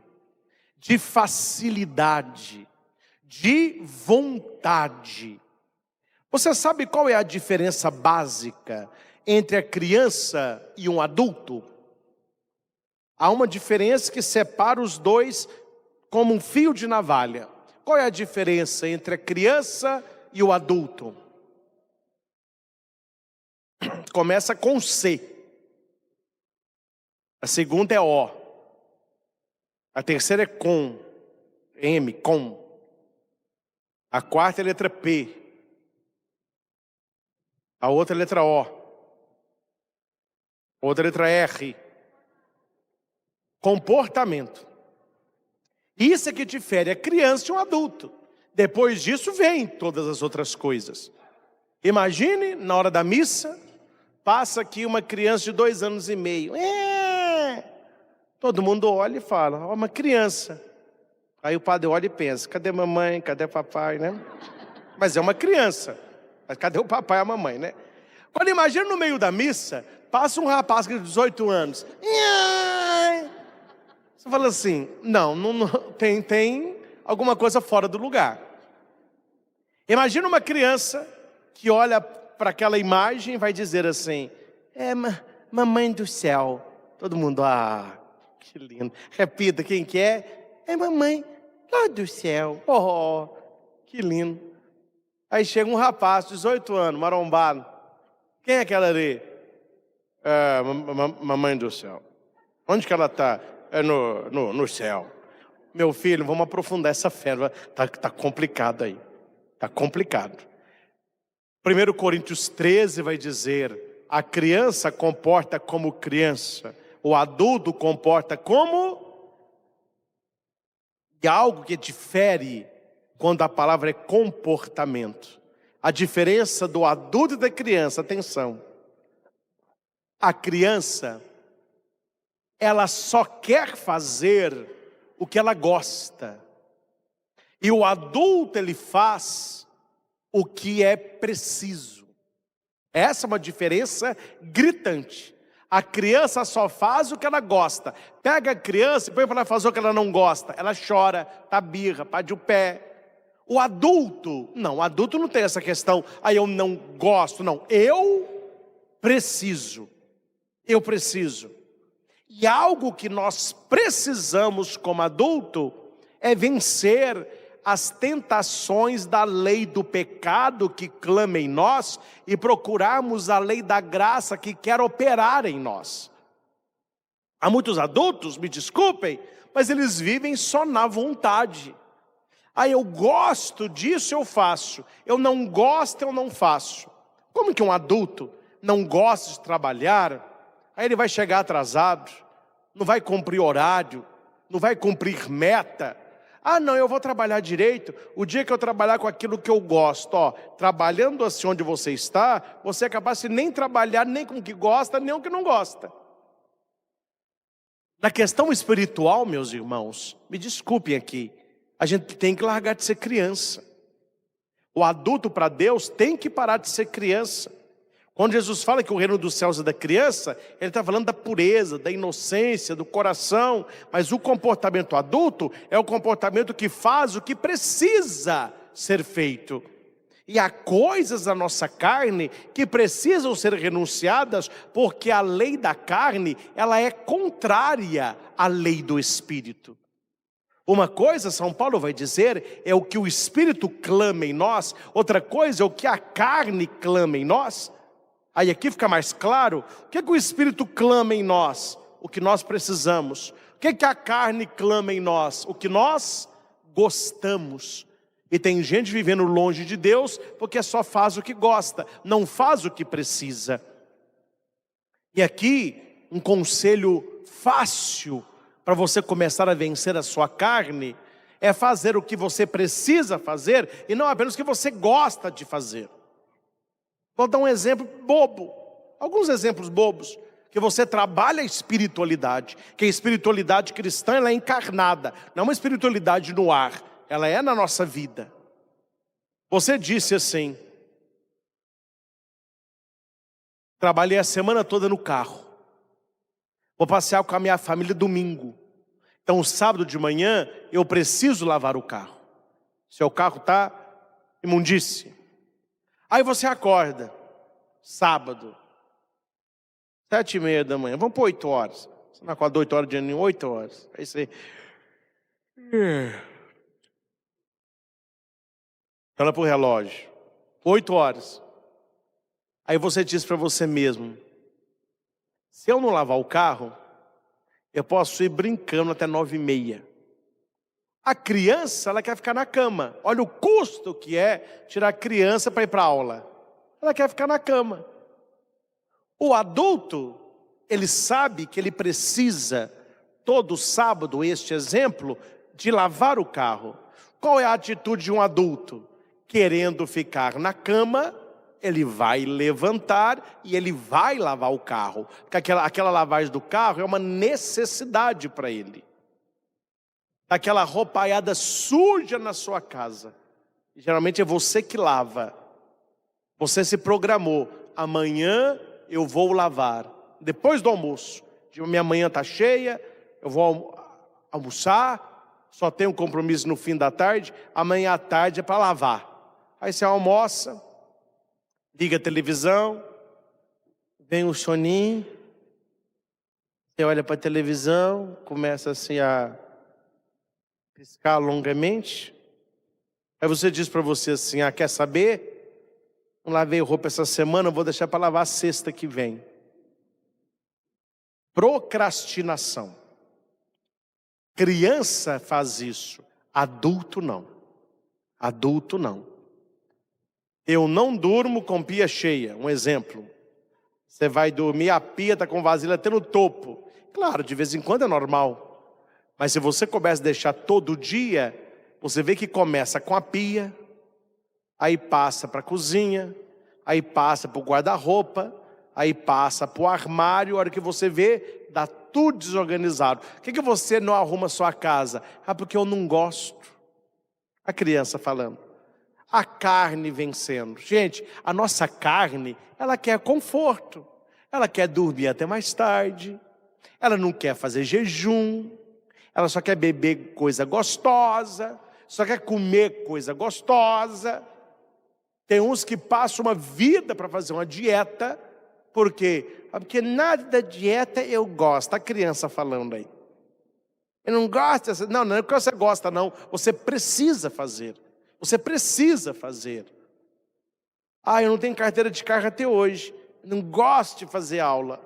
de facilidade, de vontade. Você sabe qual é a diferença básica entre a criança e um adulto? Há uma diferença que separa os dois como um fio de navalha. Qual é a diferença entre a criança e o adulto? Começa com C. A segunda é O. A terceira é com. M, com. A quarta é a letra P. A outra é a letra O. A outra é a letra R. Comportamento. Isso é que difere a criança de um adulto. Depois disso vem todas as outras coisas. Imagine, na hora da missa, passa aqui uma criança de 2 anos e meio. Todo mundo olha e fala, uma criança. Aí o padre olha e pensa, cadê mamãe, cadê papai, né? Mas é uma criança. Mas cadê o papai e a mamãe, né? Quando imagina no meio da missa, passa um rapaz de 18 anos. Você fala assim, não tem alguma coisa fora do lugar. Imagina uma criança que olha para aquela imagem e vai dizer assim, mamãe do céu. Todo mundo, que lindo. Repita, quem que é? É mamãe lá do céu. Oh, que lindo. Aí chega um rapaz, 18 anos, marombado. Quem é aquela ali? Mamãe do céu. Onde que ela está? É no céu. Meu filho, vamos aprofundar essa fé. Tá complicado aí. Tá complicado. 1 Coríntios 13 vai dizer, a criança comporta como criança, o adulto comporta como... E algo que difere quando a palavra é comportamento. A diferença do adulto e da criança, atenção. A criança, ela só quer fazer o que ela gosta. E o adulto, ele faz o que é preciso. Essa é uma diferença gritante. A criança só faz o que ela gosta. Pega a criança e põe para ela fazer o que ela não gosta. Ela chora, tá birra, pede o pé. O adulto, não, o adulto não tem essa questão. Eu não gosto, não. Eu preciso. Eu preciso. E algo que nós precisamos como adulto é vencer as tentações da lei do pecado que clama em nós e procurarmos a lei da graça que quer operar em nós. Há muitos adultos, me desculpem, mas eles vivem só na vontade. Eu gosto disso, eu faço. Eu não gosto, eu não faço. Como que um adulto não gosta de trabalhar? Aí ele vai chegar atrasado, não vai cumprir horário, não vai cumprir meta. Não, eu vou trabalhar direito. O dia que eu trabalhar com aquilo que eu gosto, trabalhando assim onde você está, você é capaz de nem trabalhar nem com o que gosta, nem com o que não gosta. Na questão espiritual, meus irmãos, me desculpem aqui, a gente tem que largar de ser criança. O adulto para Deus tem que parar de ser criança. Quando Jesus fala que o reino dos céus é da criança, Ele está falando da pureza, da inocência, do coração. Mas o comportamento adulto é o comportamento que faz o que precisa ser feito. E há coisas na nossa carne que precisam ser renunciadas, porque a lei da carne, ela é contrária à lei do Espírito. Uma coisa, São Paulo vai dizer, é o que o Espírito clama em nós, outra coisa é o que a carne clama em nós. Aí aqui fica mais claro, o que o Espírito clama em nós? O que nós precisamos. O que a carne clama em nós? O que nós gostamos. E tem gente vivendo longe de Deus, porque só faz o que gosta, não faz o que precisa. E aqui, um conselho fácil para você começar a vencer a sua carne, é fazer o que você precisa fazer, e não apenas o que você gosta de fazer. Vou dar um exemplo bobo, alguns exemplos bobos, que você trabalha a espiritualidade, que a espiritualidade cristã ela é encarnada, não é uma espiritualidade no ar, ela é na nossa vida. Você disse assim: trabalhei a semana toda no carro, vou passear com a minha família domingo, então sábado de manhã eu preciso lavar o carro. Seu carro está imundície. Aí você acorda, sábado, 7:30 da manhã, vamos por 8 horas. Você não acorda 8 horas de dia, 8 horas. Aí você... olha para o relógio, 8 horas. Aí você diz para você mesmo: se eu não lavar o carro, eu posso ir brincando até 9:30. A criança, ela quer ficar na cama. Olha o custo que é tirar a criança para ir para a aula. Ela quer ficar na cama. O adulto, ele sabe que ele precisa, todo sábado, este exemplo, de lavar o carro. Qual é a atitude de um adulto? Querendo ficar na cama, ele vai levantar e ele vai lavar o carro. Porque aquela lavagem do carro é uma necessidade para ele. Aquela roupaiada suja na sua casa, geralmente é você que lava. Você se programou: amanhã eu vou lavar, depois do almoço. Minha manhã está cheia, eu vou almoçar, só tenho um compromisso no fim da tarde, amanhã à tarde é para lavar. Aí você almoça, liga a televisão, vem o soninho, você olha para a televisão, começa assim a piscar longamente. Aí você diz para você assim: quer saber? Não lavei roupa essa semana, vou deixar para lavar a sexta que vem. Procrastinação. Criança faz isso, adulto não. Adulto não. Eu não durmo com pia cheia, um exemplo. Você vai dormir, a pia está com vasilha até no topo. Claro, de vez em quando é normal. Mas se você começa a deixar todo dia, você vê que começa com a pia, aí passa para a cozinha, aí passa para o guarda-roupa, aí passa para o armário. A hora que você vê, dá tudo desorganizado. Por que você não arruma a sua casa? Porque eu não gosto. A criança falando. A carne vencendo. Gente, a nossa carne, ela quer conforto. Ela quer dormir até mais tarde. Ela não quer fazer jejum. Ela só quer beber coisa gostosa. Só quer comer coisa gostosa. Tem uns que passam uma vida para fazer uma dieta. Por quê? Porque nada da dieta eu gosto. A criança falando aí. Eu não gosto. Não é que você gosta não. Você precisa fazer. Você precisa fazer. Eu não tenho carteira de carro até hoje. Não gosto de fazer aula.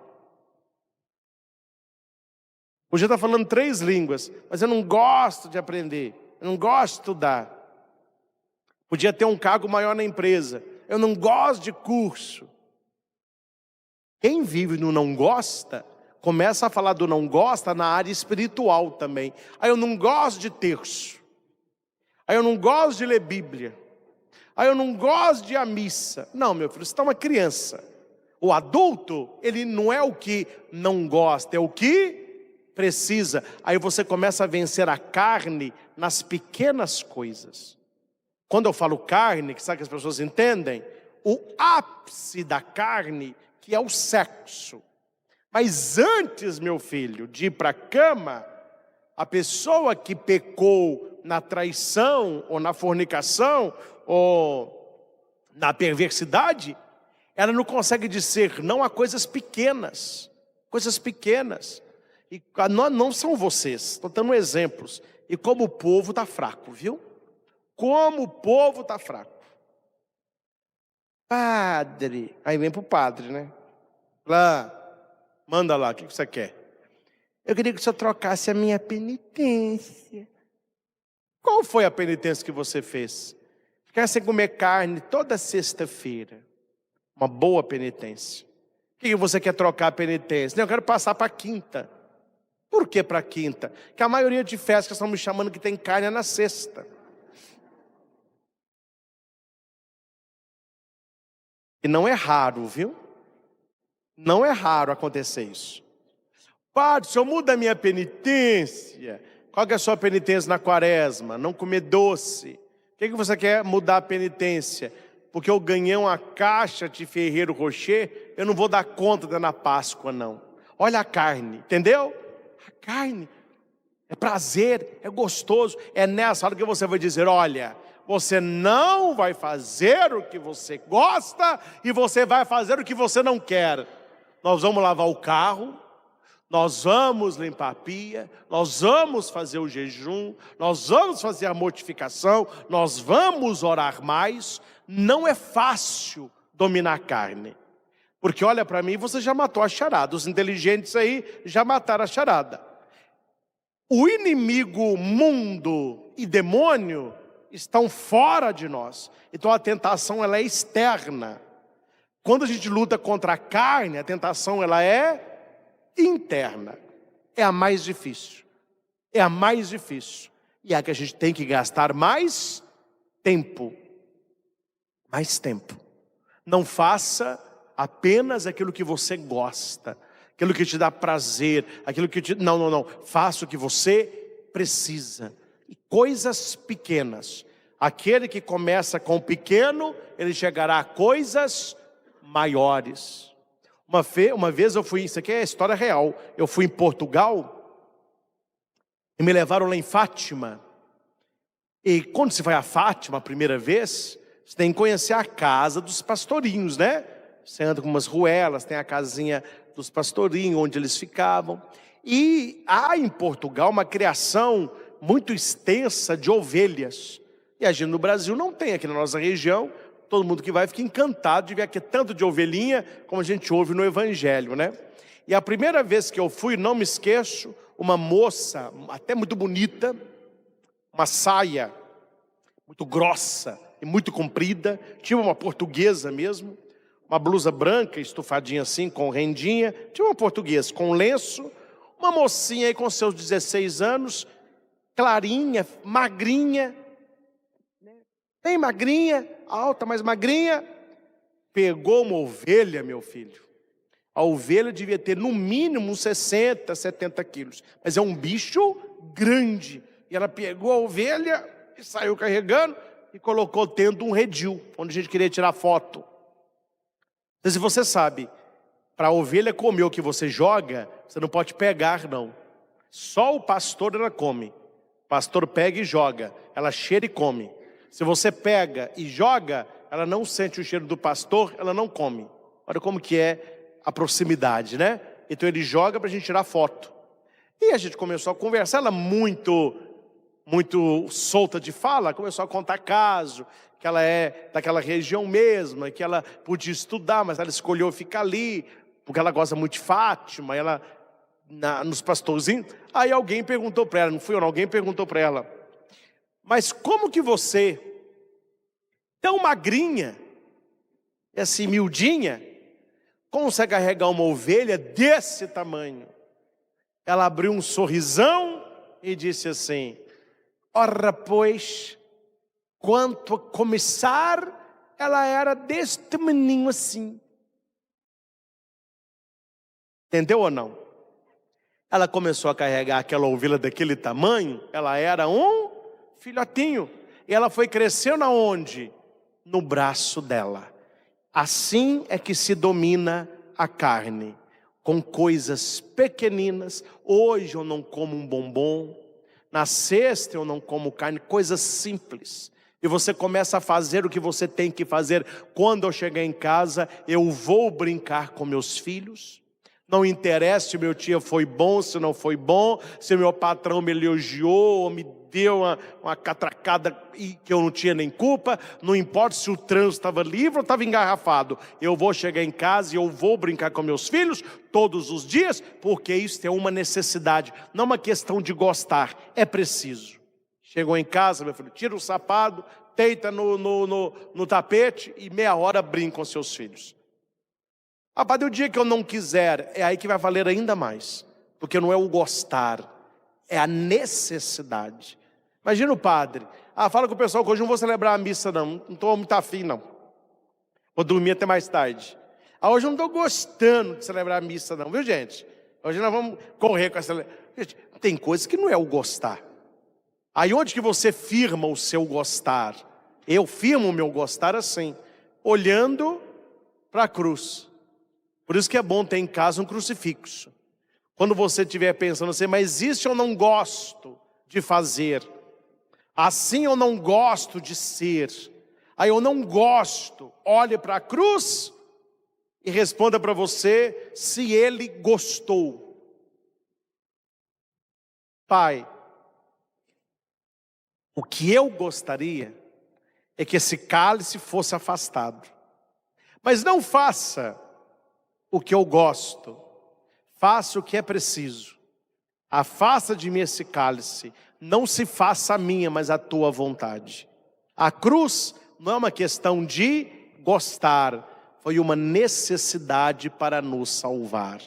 Podia estar falando 3 línguas, mas eu não gosto de aprender, eu não gosto de estudar. Podia ter um cargo maior na empresa, eu não gosto de curso. Quem vive no não gosta, começa a falar do não gosta na área espiritual também. Aí eu não gosto de terço. Aí eu não gosto de ler Bíblia. Aí eu não gosto de ir à missa. Não, meu filho, você está uma criança. O adulto, ele não é o que não gosta, é o que precisa. Aí você começa a vencer a carne nas pequenas coisas. Quando eu falo carne, que sabe que as pessoas entendem? O ápice da carne, que é o sexo. Mas antes, meu filho, de ir para a cama, a pessoa que pecou na traição, ou na fornicação, ou na perversidade, ela não consegue dizer não a coisas pequenas. Coisas pequenas. E não são vocês, estou dando exemplos. E como o povo está fraco, viu? Como o povo está fraco. Padre, aí vem para o padre, né? Lá, manda lá, o que você quer? Eu queria que o senhor trocasse a minha penitência. Qual foi a penitência que você fez? Ficar sem comer carne toda sexta-feira. Uma boa penitência. O que você quer trocar a penitência? Não, eu quero passar para quinta. Por que para quinta? Porque a maioria de festas que estão me chamando que tem carne é na sexta. E não é raro, viu? Não é raro acontecer isso. Padre, o senhor muda a minha penitência. Qual que é a sua penitência na quaresma? Não comer doce. O que você quer mudar a penitência? Porque eu ganhei uma caixa de Ferreiro Rocher, eu não vou dar conta na Páscoa, não. Olha a carne, entendeu? A carne é prazer, é gostoso. É nessa hora que você vai dizer, olha, você não vai fazer o que você gosta e você vai fazer o que você não quer. Nós vamos lavar o carro, nós vamos limpar a pia, nós vamos fazer o jejum, nós vamos fazer a mortificação, nós vamos orar mais. Não é fácil dominar a carne. Porque olha para mim, você já matou a charada. Os inteligentes aí já mataram a charada. O inimigo, mundo e demônio estão fora de nós. Então a tentação ela é externa. Quando a gente luta contra a carne, a tentação ela é interna. É a mais difícil. É a mais difícil. E é a que a gente tem que gastar mais tempo. Mais tempo. Não faça apenas aquilo que você gosta, aquilo que te dá prazer, aquilo que te... Não. Faça o que você precisa. E coisas pequenas. Aquele que começa com o pequeno, ele chegará a coisas maiores. Uma vez eu fui, isso aqui é história real, eu fui em Portugal e me levaram lá em Fátima. E quando se vai a Fátima a primeira vez, você tem que conhecer a casa dos pastorinhos, né? Você anda com umas ruelas, tem a casinha dos pastorinhos, onde eles ficavam. E há em Portugal uma criação muito extensa de ovelhas. E a gente no Brasil não tem, aqui na nossa região, todo mundo que vai fica encantado de ver aqui tanto de ovelhinha, como a gente ouve no Evangelho, né? E a primeira vez que eu fui, não me esqueço, uma moça, até muito bonita, uma saia muito grossa e muito comprida, tinha uma portuguesa mesmo, uma blusa branca, estufadinha assim, com rendinha, tinha uma portuguesa com lenço, uma mocinha aí com seus 16 anos, clarinha, magrinha, bem magrinha, alta, mas magrinha, pegou uma ovelha, meu filho. A ovelha devia ter no mínimo uns 60, 70 quilos, mas é um bicho grande. E ela pegou a ovelha e saiu carregando e colocou dentro de um redil, onde a gente queria tirar foto. Então, se você sabe, para a ovelha comer o que você joga, você não pode pegar, não. Só o pastor ela come. O pastor pega e joga, ela cheira e come. Se você pega e joga, ela não sente o cheiro do pastor, ela não come. Olha como que é a proximidade, né? Então ele joga para a gente tirar foto. E a gente começou a conversar, ela muito solta de fala, começou a contar caso, que ela é daquela região mesma, que ela podia estudar, mas ela escolheu ficar ali, porque ela gosta muito de Fátima, ela nos pastorzinhos. Aí alguém perguntou para ela, não fui eu não, alguém perguntou para ela: mas como que você, tão magrinha, assim miudinha, consegue carregar uma ovelha desse tamanho? Ela abriu um sorrisão e disse assim: ora pois, quanto a começar, ela era deste menino assim. Entendeu ou não? Ela começou a carregar aquela ovelha daquele tamanho, ela era um filhotinho. E ela foi crescendo aonde? No braço dela. Assim é que se domina a carne, com coisas pequeninas. Hoje eu não como um bombom, na sexta eu não como carne, coisas simples. E você começa a fazer o que você tem que fazer. Quando eu chegar em casa, eu vou brincar com meus filhos. Não interessa se meu dia foi bom, se não foi bom, se meu patrão me elogiou ou me deu uma catracada que eu não tinha nem culpa. Não importa se o trânsito estava livre ou estava engarrafado. Eu vou chegar em casa e eu vou brincar com meus filhos todos os dias, porque isso é uma necessidade, não uma questão de gostar, é preciso. Chegou em casa, meu filho, tira o sapato, deita no tapete e meia hora brinca com seus filhos. A partir do dia que eu não quiser, é aí que vai valer ainda mais. Porque não é o gostar, é a necessidade. Imagina o padre: fala com o pessoal que hoje não vou celebrar a missa não estou muito afim não. Vou dormir até mais tarde. Hoje eu não estou gostando de celebrar a missa não, viu gente? Hoje nós vamos correr com essa... Gente, tem coisas que não é o gostar. Aí onde que você firma o seu gostar? Eu firmo o meu gostar assim, olhando para a cruz. Por isso que é bom ter em casa um crucifixo. Quando você estiver pensando assim: mas isso eu não gosto de fazer, assim eu não gosto de ser, aí eu não gosto, olhe para a cruz e responda para você se ele gostou. Pai, o que eu gostaria é que esse cálice fosse afastado, mas não faça o que eu gosto, faça o que é preciso. Afasta de mim esse cálice, não se faça a minha, mas a tua vontade. A cruz não é uma questão de gostar, foi uma necessidade para nos salvar.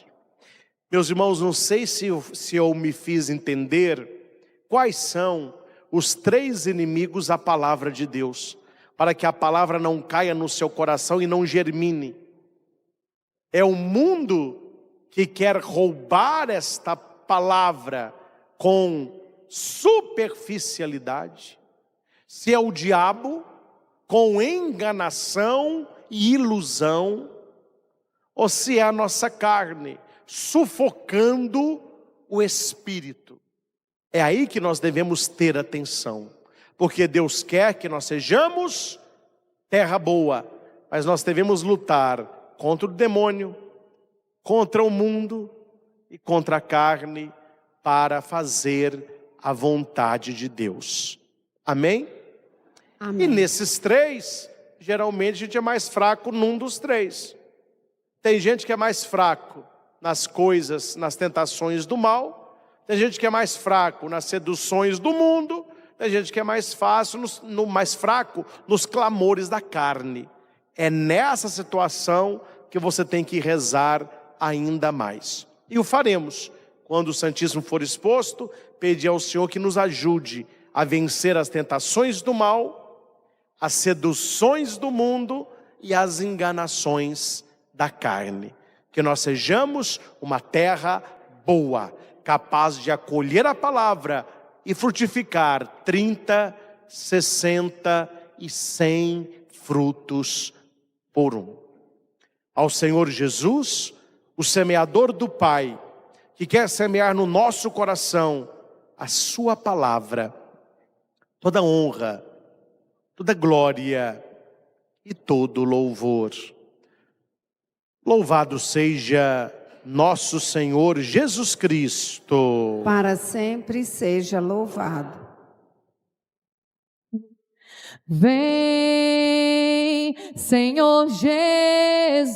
Meus irmãos, não sei se eu me fiz entender quais são os 3 inimigos à palavra de Deus, para que a palavra não caia no seu coração e não germine. É o mundo que quer roubar esta palavra com superficialidade. Se é o diabo com enganação e ilusão, ou se é a nossa carne sufocando o espírito. É aí que nós devemos ter atenção, porque Deus quer que nós sejamos terra boa, mas nós devemos lutar contra o demônio, contra o mundo e contra a carne, para fazer a vontade de Deus. Amém? Amém. E nesses 3, geralmente a gente é mais fraco num dos 3. Tem gente que é mais fraco nas coisas, nas tentações do mal. Tem gente que é mais fraco nas seduções do mundo. Tem gente que é mais fraco nos clamores da carne. É nessa situação que você tem que rezar ainda mais. E o faremos. Quando o Santíssimo for exposto, pedir ao Senhor que nos ajude a vencer as tentações do mal, as seduções do mundo e as enganações da carne. Que nós sejamos uma terra boa, capaz de acolher a palavra e frutificar 30, 60 e 100 frutos por um. Ao Senhor Jesus, o semeador do Pai, que quer semear no nosso coração a sua palavra, toda honra, toda glória e todo louvor. Louvado seja nosso Senhor Jesus Cristo. Para sempre seja louvado. Vem, Senhor Jesus,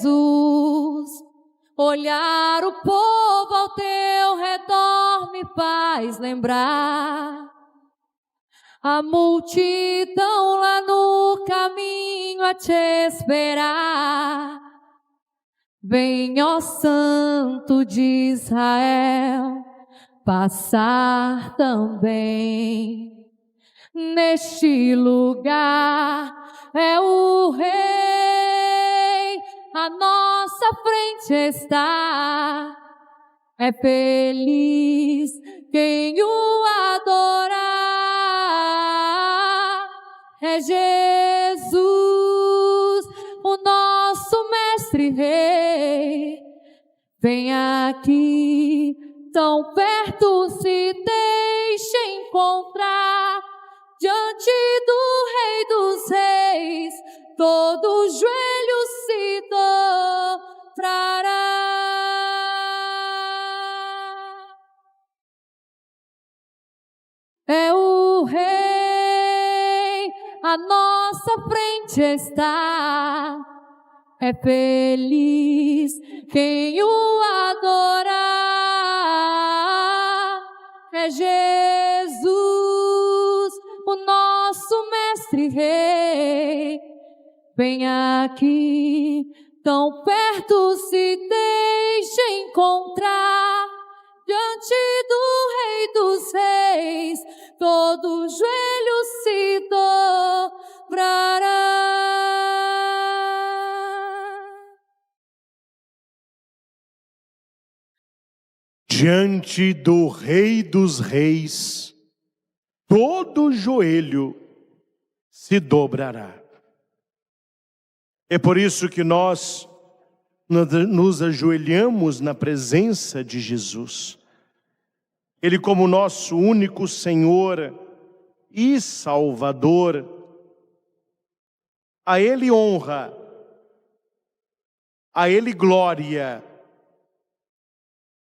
Olhar o povo ao teu redor me faz lembrar a multidão lá no caminho a te esperar. Vem, ó Santo de Israel, passar também. Neste lugar é o Rei, à nossa frente está. É feliz quem o adorar. É Jesus, o nosso Mestre Rei. Vem aqui, tão perto, se deixa encontrar. Diante do Rei dos Reis, todo joelho se dobrará. É o Rei, à nossa frente está. É feliz quem o adorar. É Jesus, o nosso Mestre Rei. Vem aqui, tão perto, se deixa encontrar. Diante do Rei dos Reis, todo joelho se dobrará. Diante do Rei dos Reis, todo joelho se dobrará. É por isso que nós nos ajoelhamos na presença de Jesus. Ele, como nosso único Senhor e Salvador, a Ele honra, a Ele glória,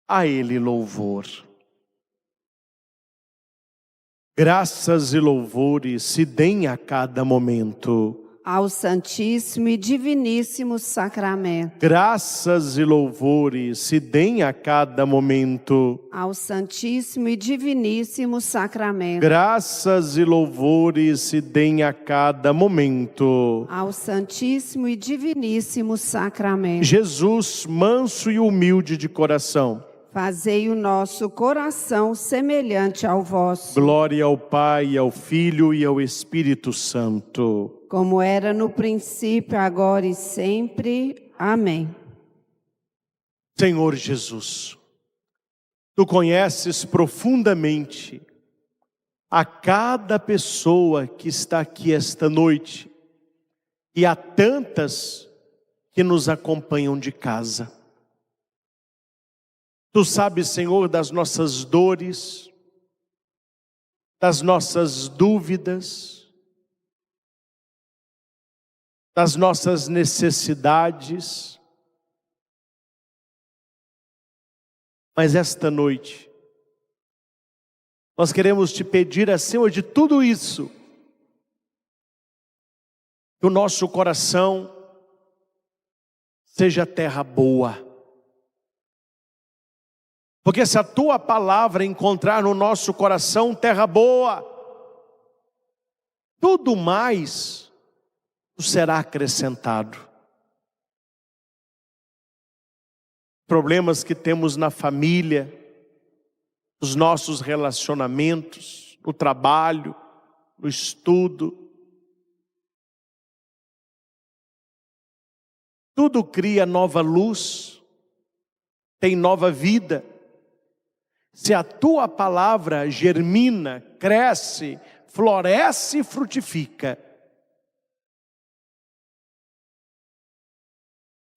a Ele louvor. Graças e louvores se deem a cada momento ao Santíssimo e Diviníssimo Sacramento. Graças e louvores se deem a cada momento ao Santíssimo e Diviníssimo Sacramento. Graças e louvores se deem a cada momento ao Santíssimo e Diviníssimo Sacramento. Jesus, manso e humilde de coração, fazei o nosso coração semelhante ao vosso. Glória ao Pai, ao Filho e ao Espírito Santo. Como era no princípio, agora e sempre. Amém. Senhor Jesus, Tu conheces profundamente a cada pessoa que está aqui esta noite e a tantas que nos acompanham de casa. Tu sabes, Senhor, das nossas dores, das nossas dúvidas, das nossas necessidades. Mas esta noite, nós queremos te pedir, acima de tudo isso, que o nosso coração seja terra boa. Porque se a Tua palavra encontrar no nosso coração terra boa, tudo mais será acrescentado. Problemas que temos na família, os nossos relacionamentos, no trabalho, no estudo, tudo cria nova luz, tem nova vida. Se a Tua palavra germina, cresce, floresce e frutifica,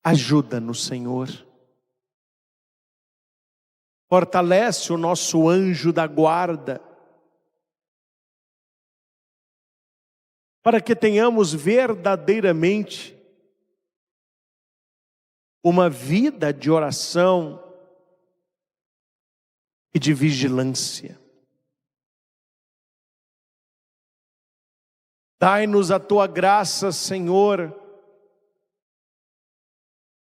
ajuda-nos, Senhor. Fortalece o nosso anjo da guarda, para que tenhamos verdadeiramente uma vida de oração e de vigilância. Dai-nos a Tua graça, Senhor,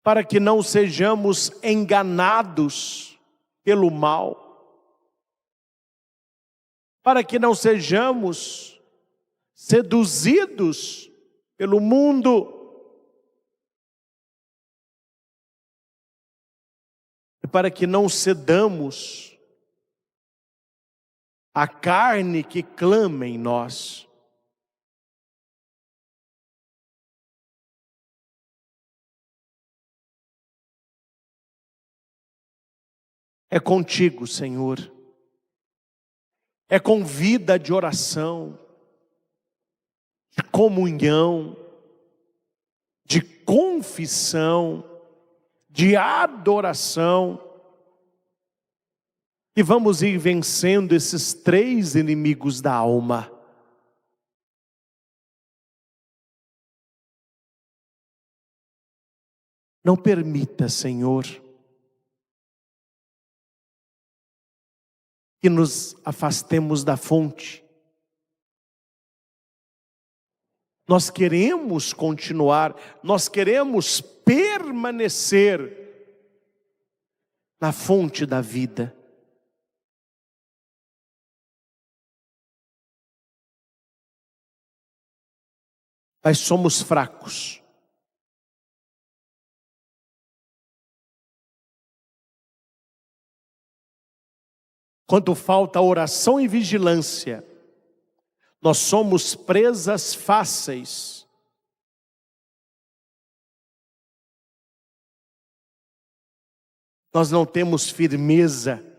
para que não sejamos enganados pelo mal, para que não sejamos seduzidos pelo mundo, e para que não cedamos à carne que clama em nós. É contigo, Senhor. É com vida de oração, de comunhão, de confissão, de adoração, e vamos ir vencendo esses 3 inimigos da alma. Não permita, Senhor, que nos afastemos da fonte. Nós queremos continuar, nós queremos permanecer na fonte da vida. Mas somos fracos. Quando falta oração e vigilância, nós somos presas fáceis. Nós não temos firmeza.